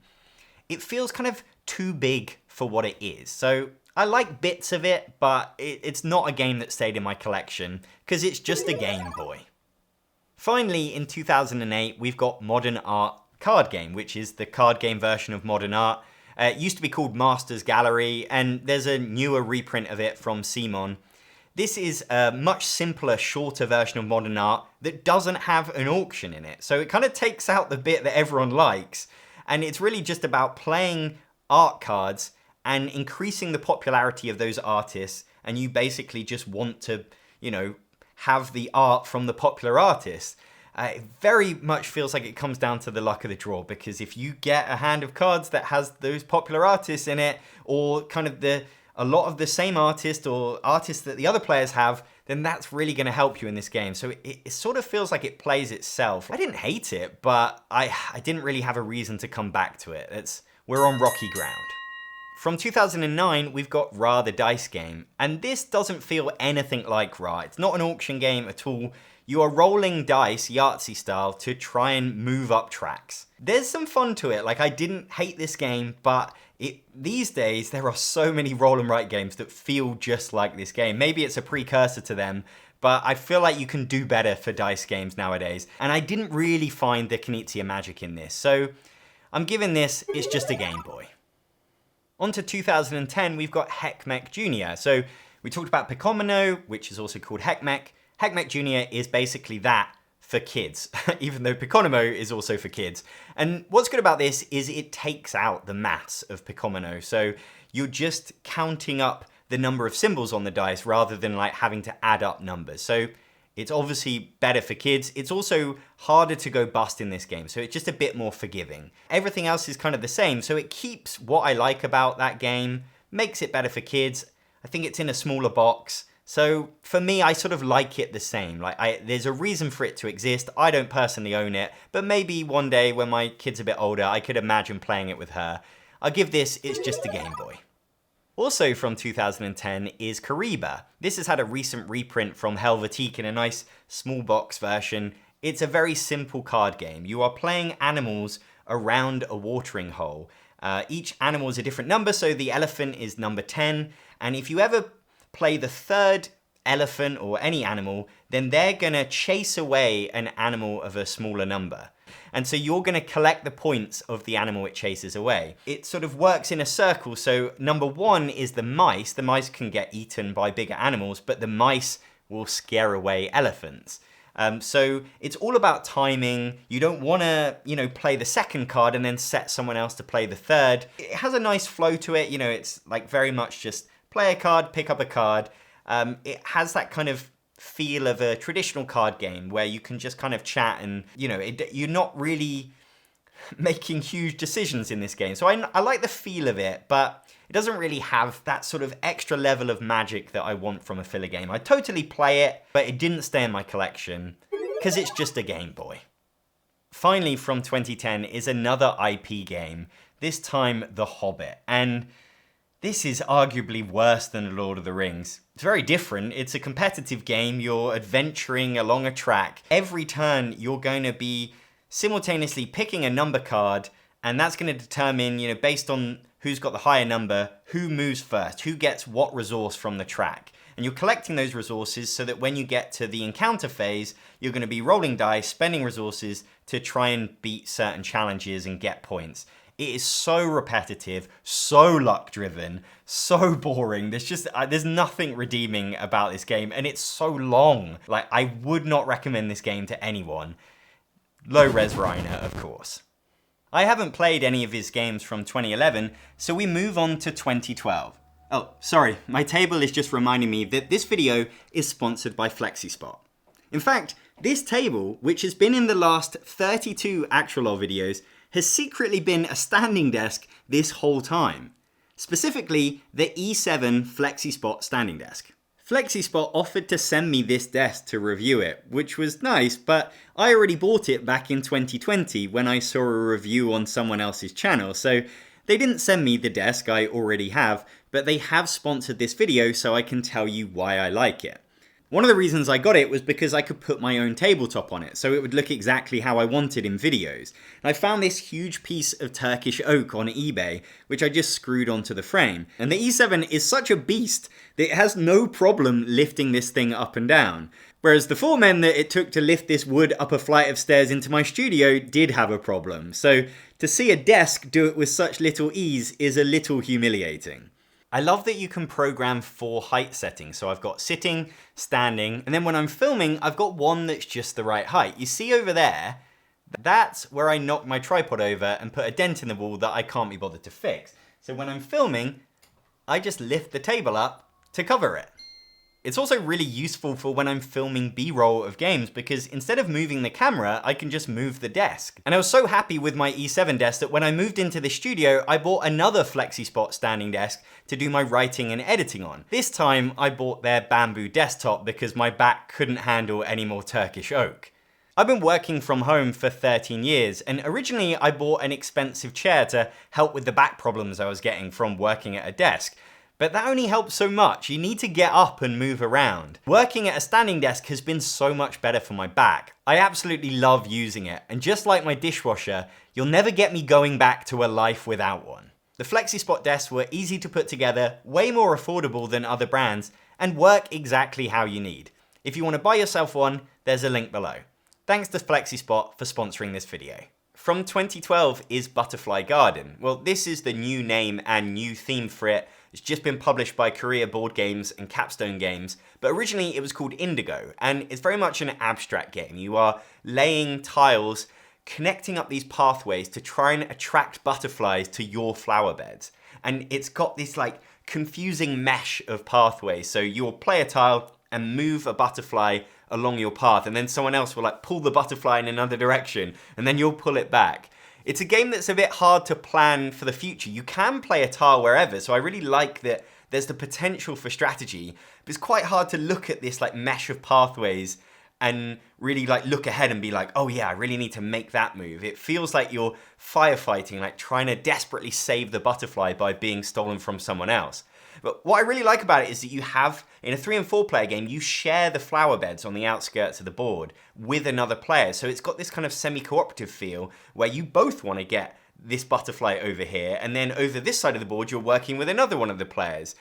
It feels kind of too big for what it is. So I like bits of it, but it's not a game that stayed in my collection, because it's just a Game Boy. Finally, in 2008, we've got Modern Art card game, which is the card game version of Modern Art. It used to be called Masters Gallery, and there's a newer reprint of it from Simon. This is a much simpler, shorter version of Modern Art that doesn't have an auction in it. So it kind of takes out the bit that everyone likes, and it's really just about playing art cards and increasing the popularity of those artists, and you basically just want to, have the art from the popular artists. It very much feels like it comes down to the luck of the draw, because if you get a hand of cards that has those popular artists in it, or kind of a lot of the same artist or artists that the other players have, then that's really going to help you in this game. So it sort of feels like it plays itself. I didn't hate it, but I didn't really have a reason to come back to it. We're on rocky ground. From 2009, we've got Ra the Dice Game, and this doesn't feel anything like Ra. It's not an auction game at all. You are rolling dice, Yahtzee style, to try and move up tracks. There's some fun to it. Like, I didn't hate this game, but these days, there are so many roll and write games that feel just like this game. Maybe it's a precursor to them, but I feel like you can do better for dice games nowadays. And I didn't really find the Knizia magic in this. So I'm giving this, it's just a Game Boy. On to 2010, we've got Heckmech Jr. So we talked about Picomino, which is also called Heckmech. Heckmech Jr. is basically that for kids, even though Picomino is also for kids. And what's good about this is it takes out the maths of Picomino. So you're just counting up the number of symbols on the dice rather than like having to add up numbers. So it's obviously better for kids. It's also harder to go bust in this game, so it's just a bit more forgiving. Everything else is kind of the same, so it keeps what I like about that game, makes it better for kids. I think it's in a smaller box. So for me, I sort of like it the same. There's a reason for it to exist. I don't personally own it, but maybe one day when my kid's a bit older, I could imagine playing it with her. I'll give this, it's just a Game Boy. Also from 2010 is Kariba. This has had a recent reprint from Helvetique in a nice small box version. It's a very simple card game. You are playing animals around a watering hole. Each animal is a different number, so the elephant is number 10, and if you ever play the third elephant or any animal, then they're gonna chase away an animal of a smaller number. And so you're going to collect the points of the animal it chases away. It sort of works in a circle. So number 1 is the mice. The mice can get eaten by bigger animals, but the mice will scare away elephants. So it's all about timing. You don't want to, play the second card and then set someone else to play the third. It has a nice flow to it. It's like very much just play a card, pick up a card. It has that kind of feel of a traditional card game where you can just kind of chat and, you're not really making huge decisions in this game. So I like the feel of it, but it doesn't really have that sort of extra level of magic that I want from a filler game. I'd totally play it, but it didn't stay in my collection because it's just a Game Boy. Finally, from 2010 is another IP game, this time The Hobbit. And this is arguably worse than Lord of the Rings. It's very different. It's a competitive game. You're adventuring along a track. Every turn, you're going to be simultaneously picking a number card, and that's going to determine, based on who's got the higher number, who moves first, who gets what resource from the track. And you're collecting those resources so that when you get to the encounter phase, you're going to be rolling dice, spending resources to try and beat certain challenges and get points. It is so repetitive, so luck-driven, so boring. There's nothing redeeming about this game, and it's so long. Like, I would not recommend this game to anyone. Low-res Reiner, of course. I haven't played any of his games from 2011, so we move on to 2012. Oh, sorry, my table is just reminding me that this video is sponsored by FlexiSpot. In fact, this table, which has been in the last 32 Actualol videos, has secretly been a standing desk this whole time. Specifically, the E7 FlexiSpot standing desk. FlexiSpot offered to send me this desk to review it, which was nice, but I already bought it back in 2020 when I saw a review on someone else's channel, so they didn't send me the desk I already have, but they have sponsored this video so I can tell you why I like it. One of the reasons I got it was because I could put my own tabletop on it, so it would look exactly how I wanted in videos. And I found this huge piece of Turkish oak on eBay, which I just screwed onto the frame. And the E7 is such a beast that it has no problem lifting this thing up and down. Whereas the 4 men that it took to lift this wood up a flight of stairs into my studio did have a problem. So to see a desk do it with such little ease is a little humiliating. I love that you can program 4 height settings. So I've got sitting, standing, and then when I'm filming, I've got one that's just the right height. You see over there, that's where I knock my tripod over and put a dent in the wall that I can't be bothered to fix. So when I'm filming, I just lift the table up to cover it. It's also really useful for when I'm filming B-roll of games because instead of moving the camera, I can just move the desk. And I was so happy with my E7 desk that when I moved into the studio, I bought another FlexiSpot standing desk to do my writing and editing on. This time, I bought their bamboo desktop because my back couldn't handle any more Turkish oak. I've been working from home for 13 years, and originally I bought an expensive chair to help with the back problems I was getting from working at a desk. But that only helps so much. You need to get up and move around. Working at a standing desk has been so much better for my back. I absolutely love using it, and just like my dishwasher, you'll never get me going back to a life without one. The FlexiSpot desks were easy to put together, way more affordable than other brands, and work exactly how you need. If you want to buy yourself one, there's a link below. Thanks to FlexiSpot for sponsoring this video. From 2012 is Butterfly Garden. Well, this is the new name and new theme for it. It's just been published by Korea Board Games and Capstone Games, but originally it was called Indigo, and it's very much an abstract game. You are laying tiles, connecting up these pathways to try and attract butterflies to your flower beds. And it's got this like confusing mesh of pathways, so you'll play a tile and move a butterfly along your path, and then someone else will like pull the butterfly in another direction, and then you'll pull it back. It's a game that's a bit hard to plan for the future. You can play a tile wherever, so I really like that there's the potential for strategy, but it's quite hard to look at this like mesh of pathways and really like look ahead and be like, oh yeah, I really need to make that move. It feels like you're firefighting, like trying to desperately save the butterfly by being stolen from someone else. But what I really like about it is that you have, in a 3 and 4 player game, you share the flower beds on the outskirts of the board with another player. So it's got this kind of semi-cooperative feel where you both want to get this butterfly over here, and then over this side of the board, you're working with another one of the players.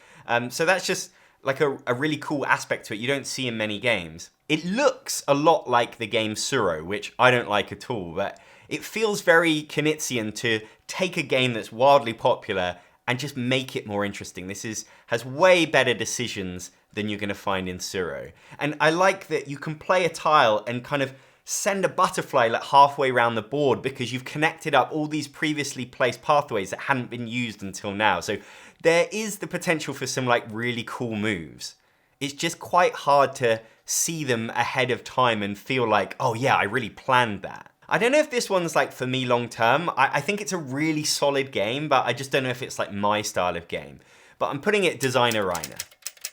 So that's just like a really cool aspect to it you don't see in many games. It looks a lot like the game Suro, which I don't like at all, but It feels very Knizian to take a game that's wildly popular and just make it more interesting. This has way better decisions than you're going to find in Tsuro. And I like that you can play a tile and kind of send a butterfly like halfway around the board because you've connected up all these previously placed pathways that hadn't been used until now. So there is the potential for some like really cool moves. It's just quite hard to see them ahead of time and feel like, oh yeah, I really planned that. I don't know if this one's like for me long term. I think it's a really solid game, but I just don't know if it's like my style of game. But I'm putting it Designer Reiner.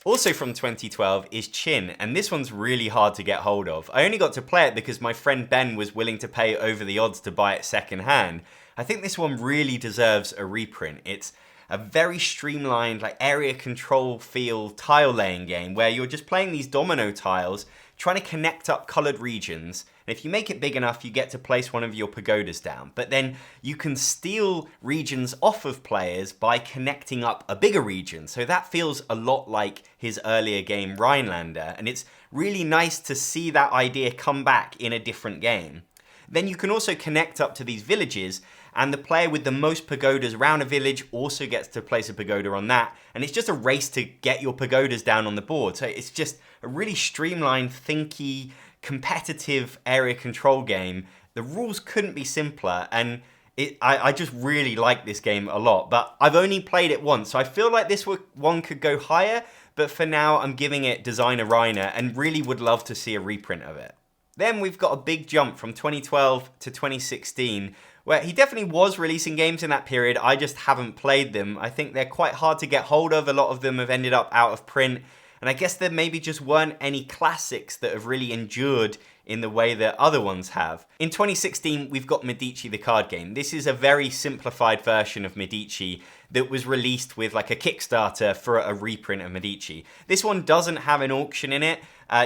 Also from 2012 is Chin, and this one's really hard to get hold of. I only got to play it because my friend Ben was willing to pay over the odds to buy it secondhand. I think this one really deserves a reprint. It's a very streamlined, like area control feel tile laying game where you're just playing these domino tiles, trying to connect up colored regions. And if you make it big enough, you get to place one of your pagodas down. But then you can steal regions off of players by connecting up a bigger region. So that feels a lot like his earlier game, Rhinelander. And it's really nice to see that idea come back in a different game. Then you can also connect up to these villages, and the player with the most pagodas around a village also gets to place a pagoda on that. And it's just a race to get your pagodas down on the board. So it's just a really streamlined, thinky, competitive area control game. The rules couldn't be simpler, and I just really like this game a lot, but I've only played it once, so I feel like this one could go higher, but for now I'm giving it Designer Reiner and really would love to see a reprint of it. Then we've got a big jump from 2012 to 2016, where he definitely was releasing games in that period. I just haven't played them. I think they're quite hard to get hold of. A lot of them have ended up out of print. And I guess there maybe just weren't any classics that have really endured in the way that other ones have. In 2016, we've got Medici the card game. This is a very simplified version of Medici that was released with like a Kickstarter for a reprint of Medici. This one doesn't have an auction in it.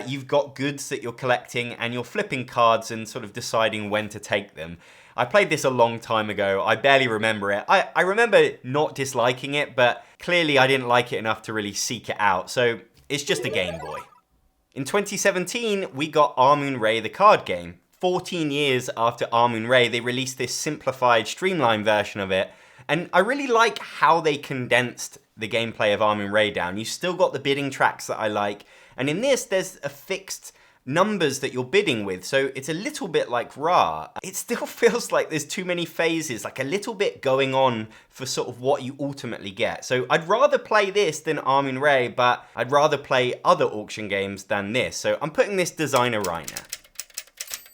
You've got goods that you're collecting and you're flipping cards and sort of deciding when to take them. I played this a long time ago. I barely remember it. I remember not disliking it, but clearly I didn't like it enough to really seek it out. So it's just a Game Boy. In 2017, we got Amun-Re the card game. 14 years after Amun-Re, they released this simplified, streamlined version of it. And I really like how they condensed the gameplay of Amun-Re down. You still got the bidding tracks that I like. And in this, there's a fixed numbers that you're bidding with, so it's a little bit like Ra. It still feels like there's too many phases, like a little bit going on for sort of what you ultimately get. So I'd rather play this than Amun-Re, but I'd rather play other auction games than this. So I'm putting this Designer Reiner.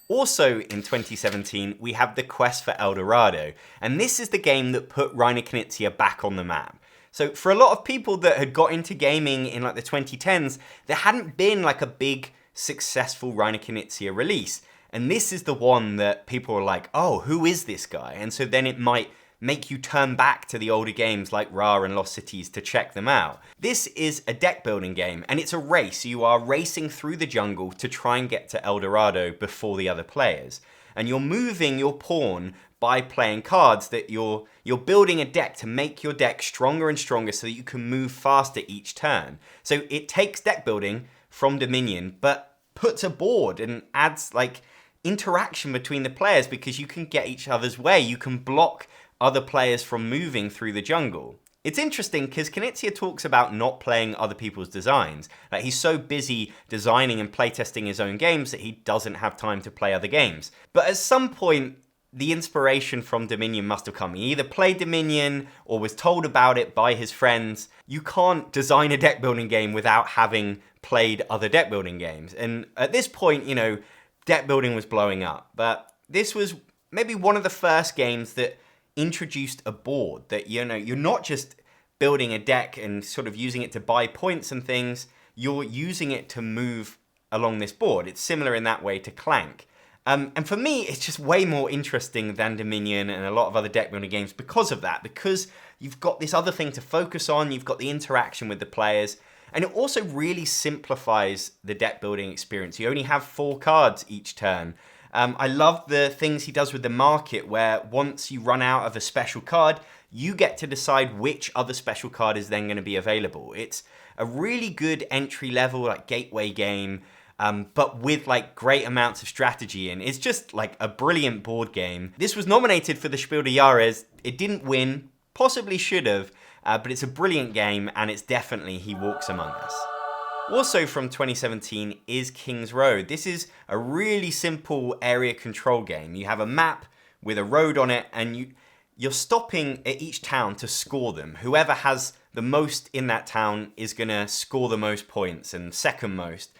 Also in 2017, we have the Quest for El Dorado, and this is the game that put Reiner Knizia back on the map. So for a lot of people that had got into gaming in like the 2010s, there hadn't been like a big successful Reiner Knizia release. And this is the one that people are like, oh, who is this guy? And so then it might make you turn back to the older games like Ra and Lost Cities to check them out. This is a deck building game, and it's a race. You are racing through the jungle to try and get to El Dorado before the other players. And you're moving your pawn by playing cards that you're building a deck to make your deck stronger and stronger so that you can move faster each turn. So it takes deck building from Dominion, but puts a board and adds like interaction between the players because you can get each other's way. You can block other players from moving through the jungle. It's interesting because Knizia talks about not playing other people's designs. Like he's so busy designing and playtesting his own games that he doesn't have time to play other games. But at some point, the inspiration from Dominion must have come. He either played Dominion or was told about it by his friends. You can't design a deck building game without having played other deck building games. And at this point, you know, deck building was blowing up. But this was maybe one of the first games that introduced a board that, you know, you're not just building a deck and sort of using it to buy points and things. You're using it to move along this board. It's similar in that way to Clank. And for me, it's just way more interesting than Dominion and a lot of other deck building games because of that. Because you've got this other thing to focus on, you've got the interaction with the players, and it also really simplifies the deck building experience. You only have 4 cards each turn. I love the things he does with the market, where once you run out of a special card, you get to decide which other special card is then going to be available. It's a really good entry level, like gateway game. but with like great amounts of strategy in. It's just like a brilliant board game. This was nominated for the Spiel des Jahres. It didn't win, possibly should have, but it's a brilliant game, and it's definitely He Walks Among Us. Also from 2017 is King's Road. This is a really simple area control game. You have a map with a road on it, and you're stopping at each town to score them. Whoever has the most in that town is going to score the most points, and second most.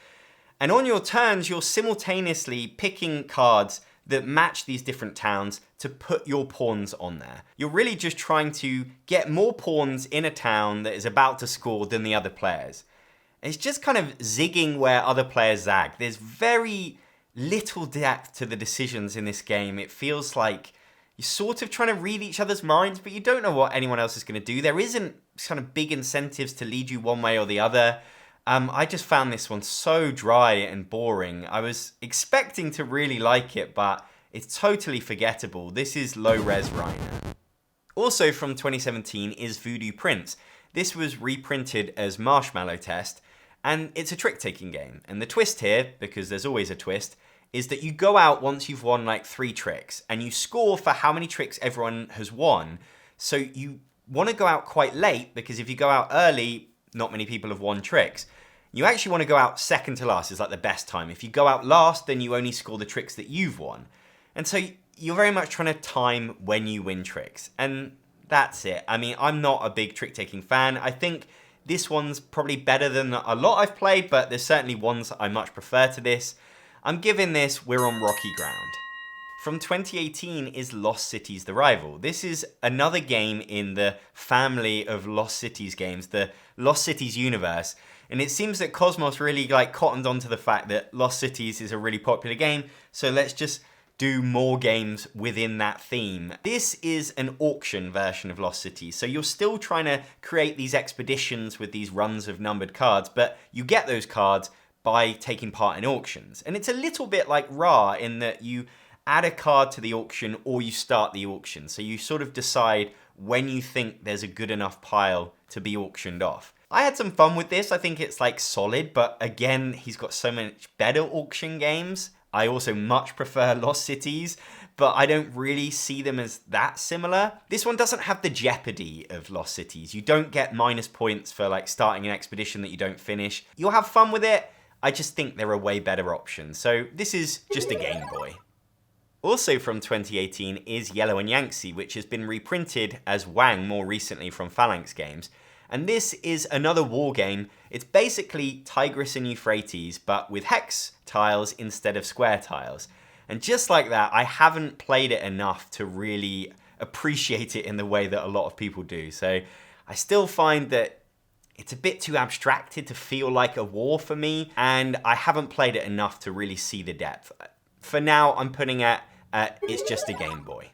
And on your turns, you're simultaneously picking cards that match these different towns to put your pawns on there. You're really just trying to get more pawns in a town that is about to score than the other players. It's just kind of zigging where other players zag. There's very little depth to the decisions in this game. It feels like you're sort of trying to read each other's minds, but you don't know what anyone else is going to do. There isn't kind of big incentives to lead you one way or the other. I just found this one so dry and boring. I was expecting to really like it, but it's totally forgettable. This is low-res Reiner. Also from 2017 is Voodoo Prince. This was reprinted as Marshmallow Test, and it's a trick-taking game. And the twist here, because there's always a twist, is that you go out once you've won like 3 tricks, and you score for how many tricks everyone has won. So you want to go out quite late, because if you go out early, not many people have won tricks. You actually want to go out second to last is like the best time. If you go out last, then you only score the tricks that you've won. And so you're very much trying to time when you win tricks. And that's it. I mean, I'm not a big trick-taking fan. I think this one's probably better than a lot I've played, but there's certainly ones I much prefer to this. I'm giving this We're on Rocky Ground. From 2018 is Lost Cities: The Rival. This is another game in the family of Lost Cities games, the Lost Cities universe. And it seems that Cosmos really cottoned onto the fact that Lost Cities is a really popular game, so let's just do more games within that theme. This is an auction version of Lost Cities, so you're still trying to create these expeditions with these runs of numbered cards, but you get those cards by taking part in auctions. And it's a little bit like Ra in that you add a card to the auction or you start the auction. So you sort of decide when you think there's a good enough pile to be auctioned off. I had some fun with this. I think it's solid, but again, he's got so much better auction games. I also much prefer Lost Cities, but I don't really see them as that similar. This one doesn't have the jeopardy of Lost Cities. You don't get minus points for starting an expedition that you don't finish. You'll have fun with it. I just think there are way better options. So this is just a Game Boy. Also from 2018 is Yellow and Yangtze, which has been reprinted as Wang more recently from Phalanx Games. And this is another war game. It's basically Tigris and Euphrates, but with hex tiles instead of square tiles. And just like that, I haven't played it enough to really appreciate it in the way that a lot of people do. So I still find that it's a bit too abstracted to feel like a war for me, and I haven't played it enough to really see the depth. For now, I'm putting it at it's just a Game Boy.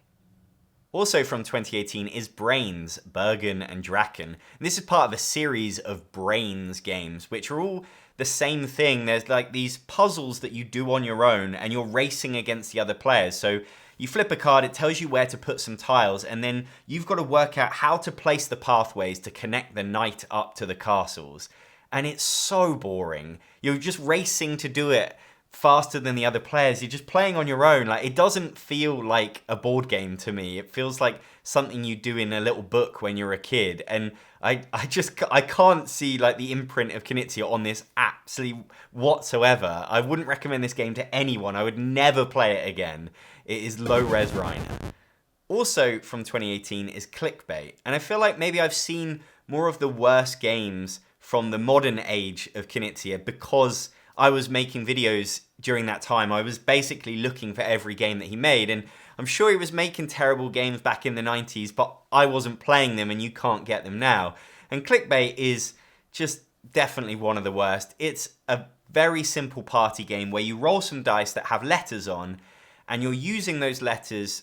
Also from 2018 is Brains, Bergen and Draken. And this is part of a series of Brains games, which are all the same thing. There's these puzzles that you do on your own, and you're racing against the other players. So you flip a card, it tells you where to put some tiles, and then you've got to work out how to place the pathways to connect the knight up to the castles. And it's so boring. You're just racing to do it faster than the other players. You're just playing on your own. It doesn't feel like a board game to me. It feels like something you do in a little book when you're a kid. And I can't see the imprint of Knizia on this absolutely whatsoever. I wouldn't recommend this game to anyone. I would never play it again. It is low-res Reiner. Also from 2018 is Clickbait. And I feel like maybe I've seen more of the worst games from the modern age of Knizia because I was making videos during that time. I was basically looking for every game that he made, and I'm sure he was making terrible games back in the 90s, but I wasn't playing them and you can't get them now. And Clickbait is just definitely one of the worst. It's a very simple party game where you roll some dice that have letters on, and you're using those letters.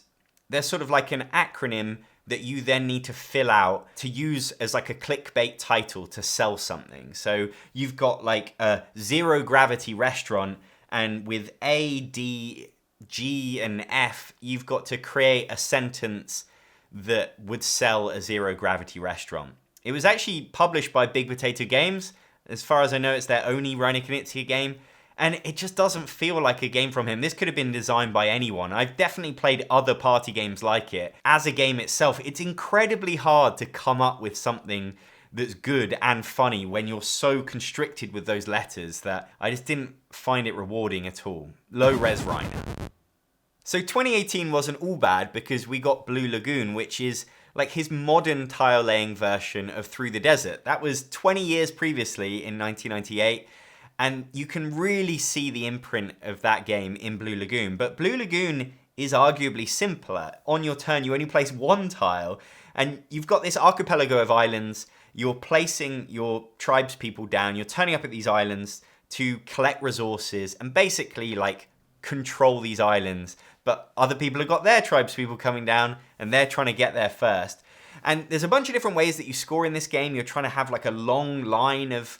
They're sort of like an acronym that you then need to fill out to use as a clickbait title to sell something. So you've got a zero gravity restaurant, and with A, D, G, and F, you've got to create a sentence that would sell a zero gravity restaurant. It was actually published by Big Potato Games. As far as I know, it's their only Reiner Knizia game. And it just doesn't feel like a game from him. This could have been designed by anyone. I've definitely played other party games like it. As a game itself, it's incredibly hard to come up with something that's good and funny when you're so constricted with those letters that I just didn't find it rewarding at all. Low res Reiner. So 2018 wasn't all bad because we got Blue Lagoon, which is like his modern tile laying version of Through the Desert. That was 20 years previously in 1998. And you can really see the imprint of that game in Blue Lagoon. But Blue Lagoon is arguably simpler. On your turn, you only place one tile, and you've got this archipelago of islands. You're placing your tribespeople down. You're turning up at these islands to collect resources and basically like control these islands. But other people have got their tribespeople coming down, and they're trying to get there first. And there's a bunch of different ways that you score in this game. You're trying to have like a long line of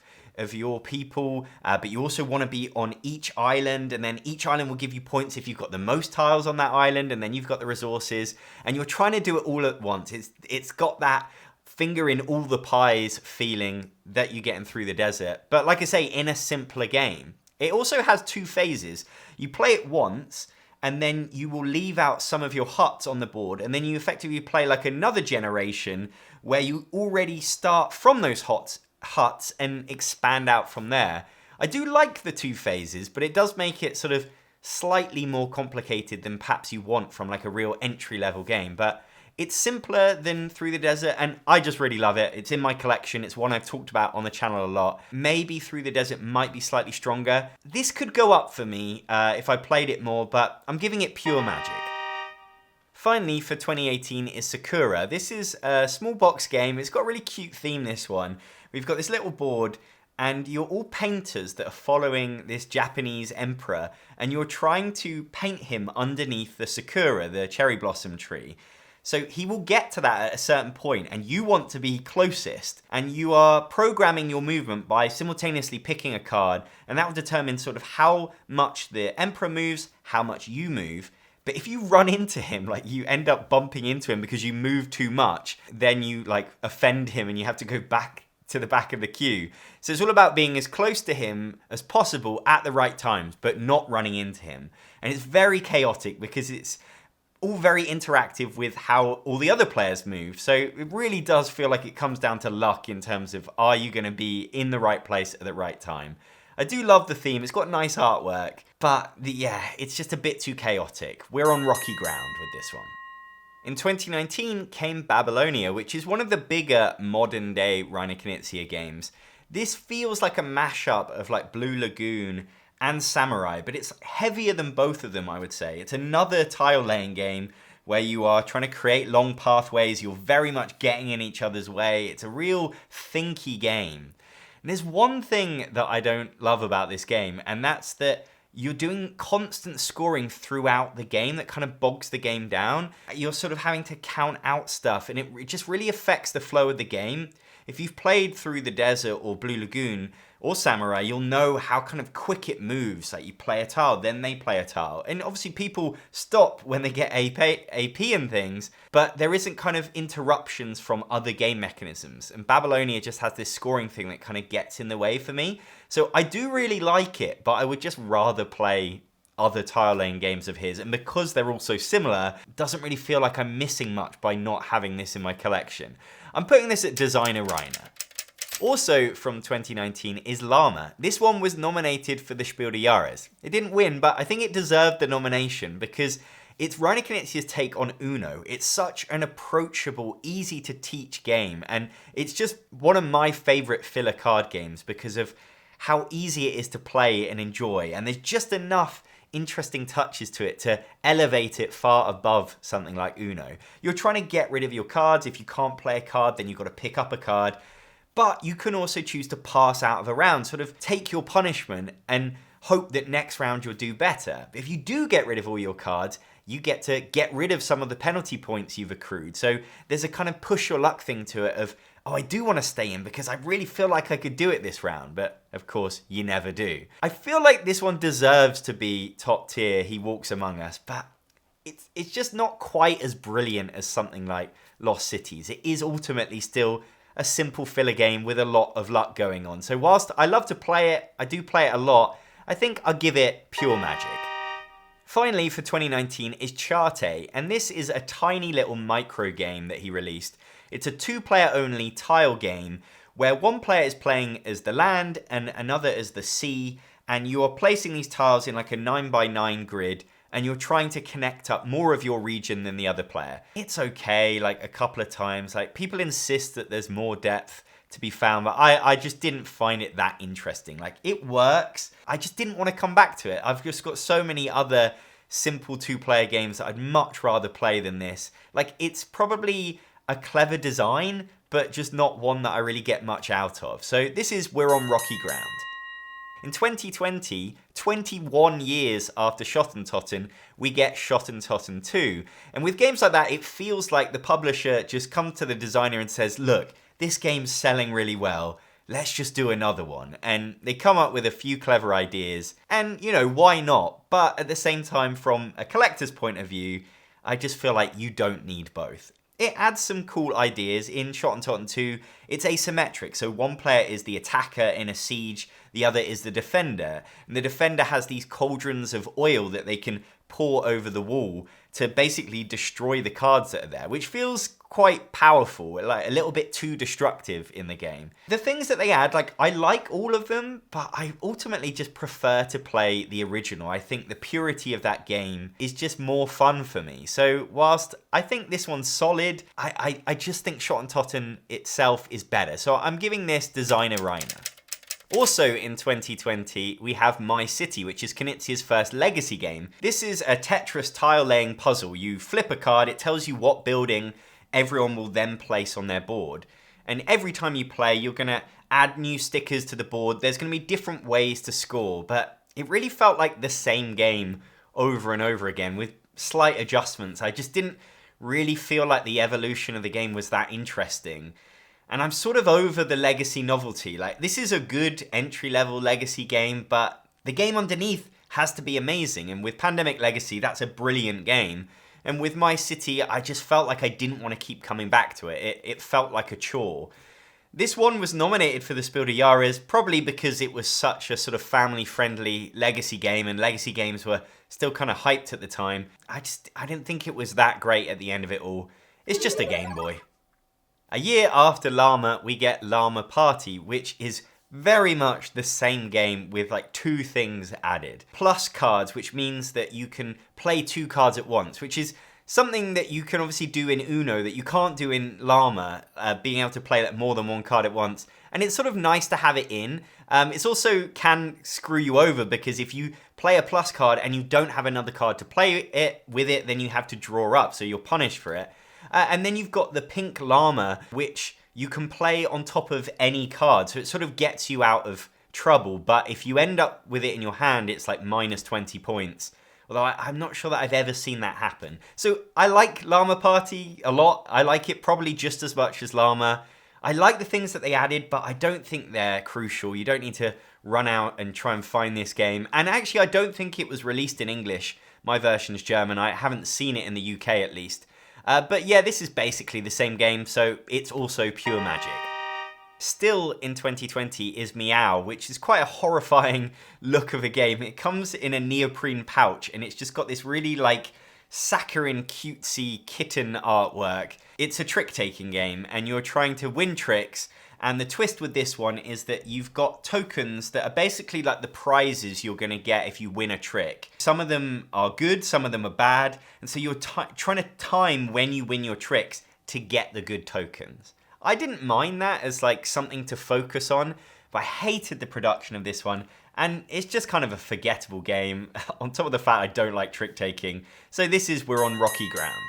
your people, but you also want to be on each island, and then each island will give you points if you've got the most tiles on that island, and then you've got the resources, and you're trying to do it all at once. It's got that finger in all the pies feeling that you get in Through the Desert, but like I say, in a simpler game. It also has two phases. You play it once, and then you will leave out some of your huts on the board, and then you effectively play like another generation where you already start from those huts and expand out from there. I do like the two phases, but it does make it sort of slightly more complicated than perhaps you want from like a real entry-level game. But it's simpler than Through the Desert, and I just really love it. It's in my collection. It's one I've talked about on the channel a lot. Maybe Through the Desert might be slightly stronger. This could go up for me if I played it more, but I'm giving it pure magic. Finally, for 2018 is Sakura. This is a small box game. It's got a really cute theme, this one. We've got this little board, and you're all painters that are following this Japanese emperor, and you're trying to paint him underneath the sakura, the cherry blossom tree. So he will get to that at a certain point, and you want to be closest, and you are programming your movement by simultaneously picking a card, and that will determine sort of how much the emperor moves, how much you move. But if you run into him, like you end up bumping into him because you move too much, then you like offend him and you have to go back to the back of the queue. So it's all about being as close to him as possible at the right times, but not running into him. And it's very chaotic because it's all very interactive with how all the other players move. So it really does feel like it comes down to luck in terms of, are you going to be in the right place at the right time? I do love the theme. It's got nice artwork, but it's just a bit too chaotic. We're on rocky ground with this one. In 2019 came Babylonia, which is one of the bigger modern day Reiner Knizia games. This feels like a mashup of like Blue Lagoon and Samurai, but it's heavier than both of them, I would say. It's another tile laying game where you are trying to create long pathways. You're very much getting in each other's way. It's a real thinky game. And there's one thing that I don't love about this game, and that's that you're doing constant scoring throughout the game that kind of bogs the game down. You're sort of having to count out stuff, and it just really affects the flow of the game. If you've played Through the Desert or Blue Lagoon or Samurai, you'll know how kind of quick it moves. Like you play a tile, then they play a tile. And obviously people stop when they get AP and things, but there isn't kind of interruptions from other game mechanisms. And Babylonia just has this scoring thing that kind of gets in the way for me. So I do really like it, but I would just rather play other tile laying games of his. And because they're all so similar, it doesn't really feel like I'm missing much by not having this in my collection. I'm putting this at Designer Reiner. Also from 2019 is Llama. This one was nominated for the Spiel des Jahres. It didn't win, but I think it deserved the nomination because it's Reiner Knizia's take on Uno. It's such an approachable, easy to teach game, and it's just one of my favorite filler card games because of how easy it is to play and enjoy, and there's just enough interesting touches to it to elevate it far above something like Uno. You're trying to get rid of your cards. If you can't play a card, then you've got to pick up a card. But you can also choose to pass out of a round, sort of take your punishment and hope that next round you'll do better. If you do get rid of all your cards, you get to get rid of some of the penalty points you've accrued. So there's a kind of push your luck thing to it of, oh, I do want to stay in because I really feel like I could do it this round. But of course, you never do. I feel like this one deserves to be top tier, He Walks Among Us, but it's just not quite as brilliant as something like Lost Cities. It is ultimately still a simple filler game with a lot of luck going on. So whilst I love to play it, I do play it a lot, I think I'll give it pure magic. Finally, for 2019 is Charte, and this is a tiny little micro game that he released. It's a 2-player only tile game where one player is playing as the land and another as the sea, and you are placing these tiles in like a 9x9 grid, and you're trying to connect up more of your region than the other player. It's okay, like a couple of times, like people insist that there's more depth to be found, but I just didn't find it that interesting. Like, it works, I just didn't want to come back to it. I've just got so many other simple 2-player games that I'd much rather play than this. Like, it's probably a clever design, but just not one that I really get much out of. So this is We're on Rocky Ground. In 2020, 21 years after Schottentotten, we get Schottentotten 2. And with games like that, it feels like the publisher just comes to the designer and says, look, this game's selling really well, let's just do another one. And they come up with a few clever ideas, and you know, why not? But at the same time, from a collector's point of view, I just feel like you don't need both. It adds some cool ideas. In Schottentotten 2, it's asymmetric, so one player is the attacker in a siege, the other is the defender. And the defender has these cauldrons of oil that they can pour over the wall to basically destroy the cards that are there, which feels quite powerful, like a little bit too destructive in the game. The things that they add, like, I like all of them, but I ultimately just prefer to play the original. I think the purity of that game is just more fun for me. So whilst I think this one's solid, I just think Schottentotten itself is better. So I'm giving this designer Reiner. Also in 2020, we have My City, which is Knizia's first legacy game. This is a Tetris tile-laying puzzle. You flip a card, it tells you what building everyone will then place on their board. And every time you play, you're going to add new stickers to the board. There's going to be different ways to score, but it really felt like the same game over and over again with slight adjustments. I just didn't really feel like the evolution of the game was that interesting. And I'm sort of over the legacy novelty. Like, this is a good entry-level legacy game, but the game underneath has to be amazing. And with Pandemic Legacy, that's a brilliant game. And with My City, I just felt like I didn't want to keep coming back to it. It felt like a chore. This one was nominated for the Spiel des Jahres, probably because it was such a sort of family-friendly legacy game, and legacy games were still kind of hyped at the time. I didn't think it was that great at the end of it all. It's just a Game Boy. A year after Llama, we get Llama Party, which is very much the same game with like 2 things added. Plus cards, which means that you can play 2 cards at once, which is something that you can obviously do in Uno that you can't do in Llama, being able to play like more than 1 card at once. And it's sort of nice to have it in. It's also can screw you over, because if you play a plus card and you don't have another card to play it with it, then you have to draw up, so you're punished for it. And then you've got the pink llama, which you can play on top of any card. So it sort of gets you out of trouble. But if you end up with it in your hand, it's like minus 20 points. Although I'm not sure that I've ever seen that happen. So I like Llama Party a lot. I like it probably just as much as Llama. I like the things that they added, but I don't think they're crucial. You don't need to run out and try and find this game. And actually, I don't think it was released in English. My version's German. I haven't seen it in the UK at least. But yeah, this is basically the same game, so it's also pure magic. Still in 2020 is Meow, which is quite a horrifying look of a game. It comes in a neoprene pouch, and it's just got this really like saccharine, cutesy kitten artwork. It's a trick-taking game, and you're trying to win tricks. And the twist with this one is that you've got tokens that are basically like the prizes you're going to get if you win a trick. Some of them are good, some of them are bad, and so you're trying to time when you win your tricks to get the good tokens. I didn't mind that as like something to focus on, but I hated the production of this one, and it's just kind of a forgettable game, on top of the fact I don't like trick-taking. So this is We're on Rocky Ground.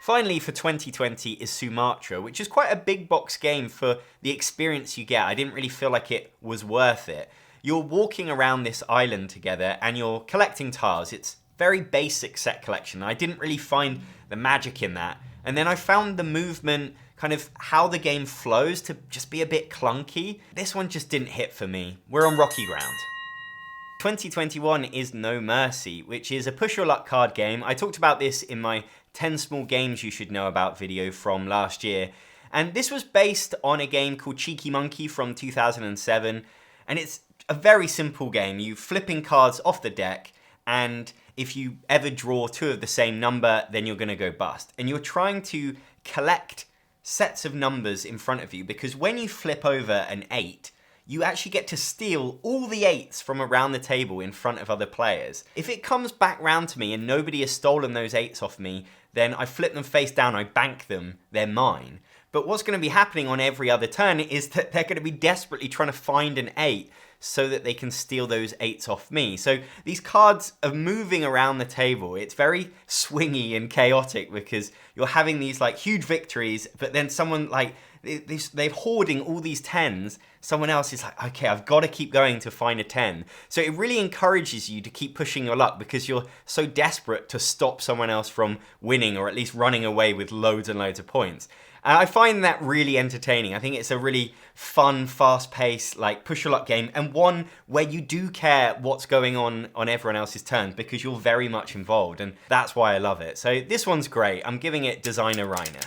Finally, for 2020 is Sumatra, which is quite a big box game for the experience you get. I didn't really feel like it was worth it. You're walking around this island together and you're collecting tiles. It's very basic set collection. I didn't really find the magic in that. And then I found the movement, kind of how the game flows, to just be a bit clunky. This one just didn't hit for me. We're on rocky ground. 2021 is No Mercy, which is a push your luck card game. I talked about this in my 10 small games you should know about video from last year. And this was based on a game called Cheeky Monkey from 2007. And it's a very simple game. You flipping cards off the deck, and if you ever draw two of the same number, then you're going to go bust. And you're trying to collect sets of numbers in front of you, because when you flip over an 8, you actually get to steal all the 8s from around the table in front of other players. If it comes back round to me and nobody has stolen those 8s off me, then I flip them face down, I bank them, they're mine. But what's going to be happening on every other turn is that they're going to be desperately trying to find an 8 so that they can steal those 8s off me. So these cards are moving around the table. It's very swingy and chaotic because you're having these like huge victories, but then someone like, they're hoarding all these 10s. Someone else is like, okay, I've got to keep going to find a 10. So it really encourages you to keep pushing your luck because you're so desperate to stop someone else from winning or at least running away with loads and loads of points. I find that really entertaining. I think it's a really fun, fast-paced, like push-your-luck game, and one where you do care what's going on everyone else's turns because you're very much involved, and that's why I love it. So this one's great. I'm giving it Designer Reiner.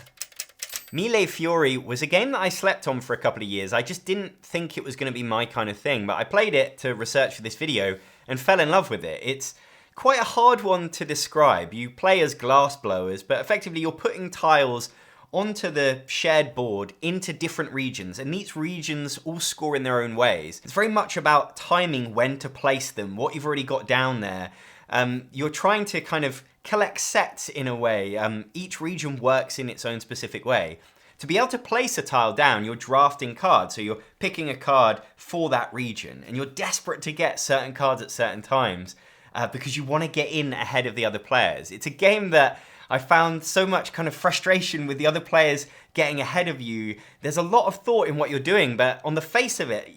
Mille Fiori was a game that I slept on for a couple of years. I just didn't think it was going to be my kind of thing, but I played it to research for this video and fell in love with it. It's quite a hard one to describe. You play as glass blowers, but effectively you're putting tiles onto the shared board into different regions, and these regions all score in their own ways. It's very much about timing when to place them, what you've already got down there. You're trying to kind of collect sets in a way. Each region works in its own specific way. To be able to place a tile down, you're drafting cards, so you're picking a card for that region, and you're desperate to get certain cards at certain times because you want to get in ahead of the other players. It's a game that I found so much kind of frustration with the other players getting ahead of you. There's a lot of thought in what you're doing, but on the face of it,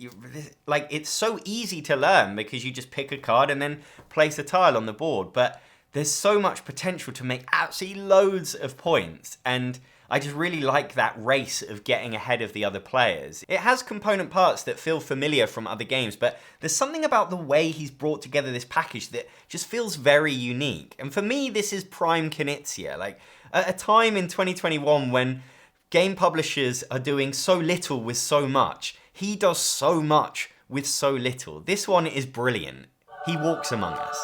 it's so easy to learn because you just pick a card and then place a tile on the board. But there's so much potential to make absolutely loads of points, and I just really like that race of getting ahead of the other players. It has component parts that feel familiar from other games, but there's something about the way he's brought together this package that just feels very unique. And for me, this is prime Knizia. Like, at a time in 2021 when game publishers are doing so little with so much, he does so much with so little. This one is brilliant. He walks among us.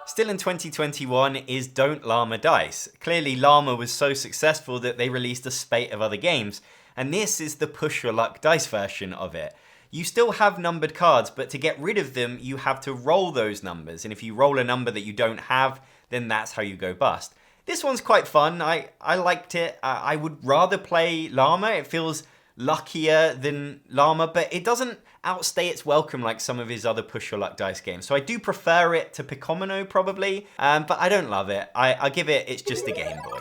Still in 2021 is Don't Llama Dice. Clearly Llama was so successful that they released a spate of other games, and this is the push your luck dice version of it. You still have numbered cards, but to get rid of them you have to roll those numbers, and if you roll a number that you don't have, then that's how you go bust. This one's quite fun. I liked it. I would rather play Llama. It feels luckier than Llama, but it doesn't outstay its welcome like some of his other push your luck dice games. So I do prefer it to Picomino probably, but I don't love it. I give it, it's just a Game Boy.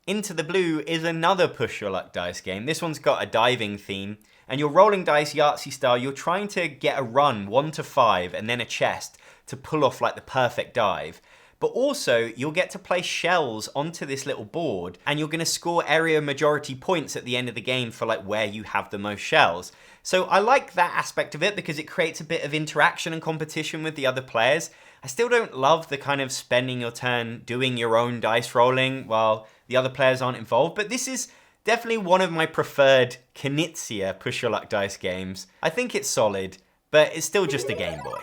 Into the Blue is another push your luck dice game. This one's got a diving theme, and you're rolling dice Yahtzee style. You're trying to get a run 1 to 5 and then a chest to pull off like the perfect dive. But also, you'll get to place shells onto this little board, and you're going to score area majority points at the end of the game for like where you have the most shells. So I like that aspect of it because it creates a bit of interaction and competition with the other players. I still don't love the kind of spending your turn doing your own dice rolling while the other players aren't involved, but this is definitely one of my preferred Knizia push your luck dice games. I think it's solid, but it's still just a Game Boy.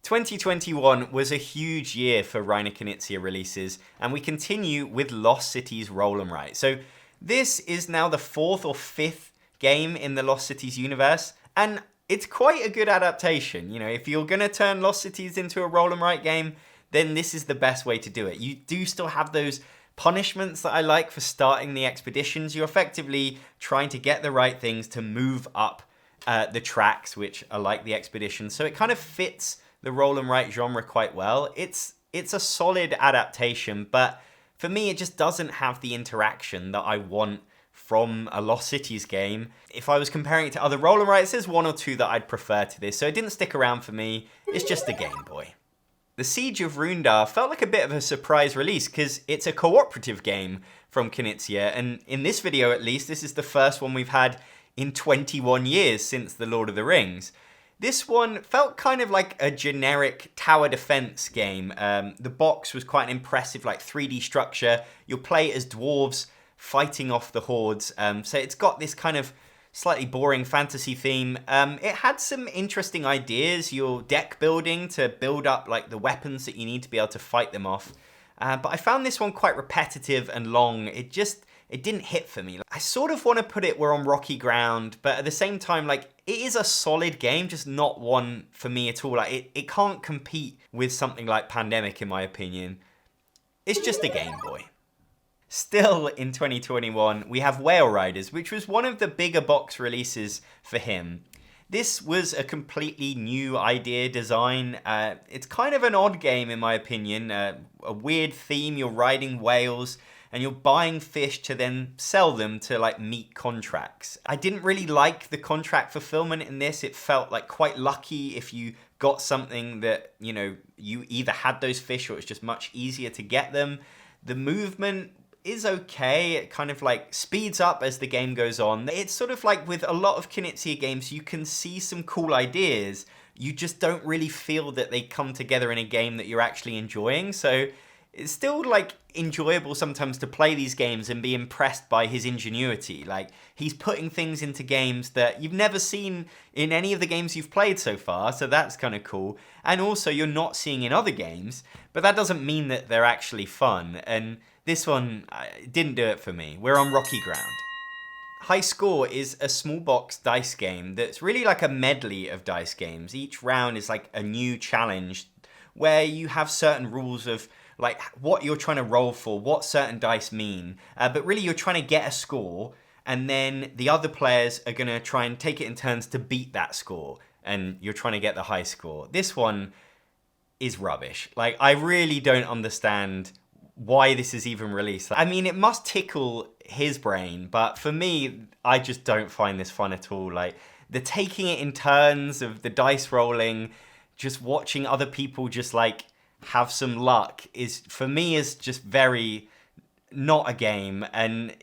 2021 was a huge year for Reiner Knizia releases, and we continue with Lost Cities Roll 'em Right. So this is now the 4th or 5th game in the Lost Cities universe, and it's quite a good adaptation. You know, if you're gonna turn Lost Cities into a Roll 'em Right game, then this is the best way to do it. You do still have those punishments that I like for starting the expeditions. You're effectively trying to get the right things to move up the tracks, which are like the expedition. So it kind of fits the roll and write genre quite well. It's a solid adaptation, but for me it just doesn't have the interaction that I want from a Lost Cities game. If I was comparing it to other roll and writes, there's one or two that I'd prefer to this, so it didn't stick around for me. It's just a Game Boy. The Siege of Rundar felt like a bit of a surprise release because it's a cooperative game from Knizia, and in this video at least, this is the first one we've had in 21 years since The Lord of the Rings. This one felt kind of like a generic tower defense game. The box was quite an impressive like 3D structure. You'll play as dwarves fighting off the hordes. So it's got this kind of slightly boring fantasy theme. It had some interesting ideas, your deck building to build up like the weapons that you need to be able to fight them off. But I found this one quite repetitive and long. It didn't hit for me. I sort of want to put it we're on rocky ground, but at the same time, like, it is a solid game, just not one for me at all. Like, it can't compete with something like Pandemic, in my opinion. It's just a Game Boy. Still in 2021, we have Whale Riders, which was one of the bigger box releases for him. This was a completely new idea, design. It's kind of an odd game, in my opinion. A weird theme, you're riding whales, and you're buying fish to then sell them to like meet contracts. I didn't really like the contract fulfillment in this. It felt like quite lucky if you got something that, you know, you either had those fish or it was just much easier to get them. The movement is okay. It kind of like speeds up as the game goes on. It's sort of like with a lot of Knizia games, you can see some cool ideas. You just don't really feel that they come together in a game that you're actually enjoying. So it's still like enjoyable sometimes to play these games and be impressed by his ingenuity. Like, he's putting things into games that you've never seen in any of the games you've played so far, so that's kind of cool. And also you're not seeing in other games, but that doesn't mean that they're actually fun. And this one didn't do it for me. We're on rocky ground. High Score is a small box dice game that's really like a medley of dice games. Each round is like a new challenge where you have certain rules of like what you're trying to roll for, what certain dice mean, but really you're trying to get a score, and then the other players are going to try and take it in turns to beat that score, and you're trying to get the high score. This one is rubbish. Like, I really don't understand why this is even released. I mean, it must tickle his brain, but for me, I just don't find this fun at all. Like, the taking it in turns of the dice rolling, just watching other people just like have some luck is, for me, is just very not a game. And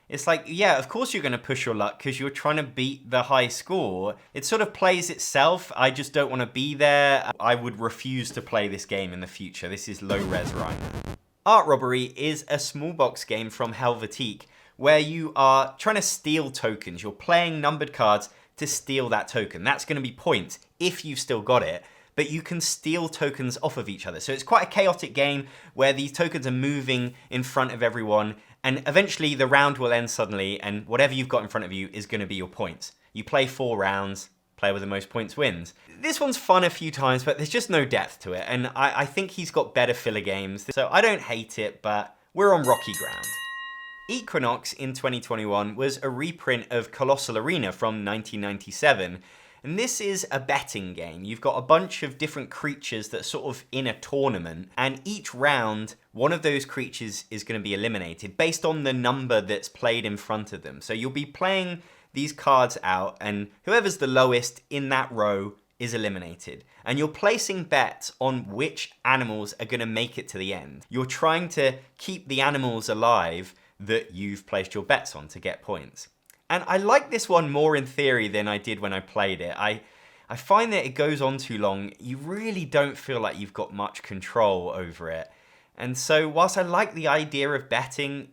it's like, yeah, of course you're going to push your luck because you're trying to beat the high score. It sort of plays itself. I just don't want to be there. I would refuse to play this game in the future. This is low res Reiner. Art Robbery is a small box game from Helvetique where you are trying to steal tokens. You're playing numbered cards to steal that token. That's going to be points if you've still got it, but you can steal tokens off of each other. So it's quite a chaotic game where these tokens are moving in front of everyone, and eventually the round will end suddenly, and whatever you've got in front of you is going to be your points. You play 4 rounds, player with the most points wins. This one's fun a few times, but there's just no depth to it, and I think he's got better filler games, so I don't hate it, but we're on rocky ground. Equinox in 2021 was a reprint of Colossal Arena from 1997, and this is a betting game. You've got a bunch of different creatures that are sort of in a tournament, and each round, one of those creatures is going to be eliminated based on the number that's played in front of them. So you'll be playing these cards out, and whoever's the lowest in that row is eliminated. And you're placing bets on which animals are going to make it to the end. You're trying to keep the animals alive that you've placed your bets on to get points. And I like this one more in theory than I did when I played it. I find that it goes on too long. You really don't feel like you've got much control over it. And so whilst I like the idea of betting,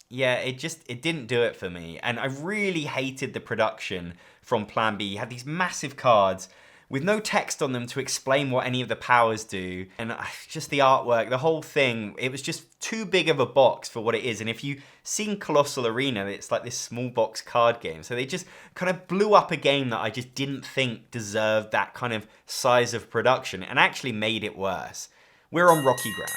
yeah, it didn't do it for me. And I really hated the production from Plan B. You had these massive cards with no text on them to explain what any of the powers do. And just the artwork, the whole thing, it was just too big of a box for what it is. And if you've seen Colossal Arena, it's like this small box card game. So they just kind of blew up a game that I just didn't think deserved that kind of size of production, and actually made it worse. We're on rocky ground.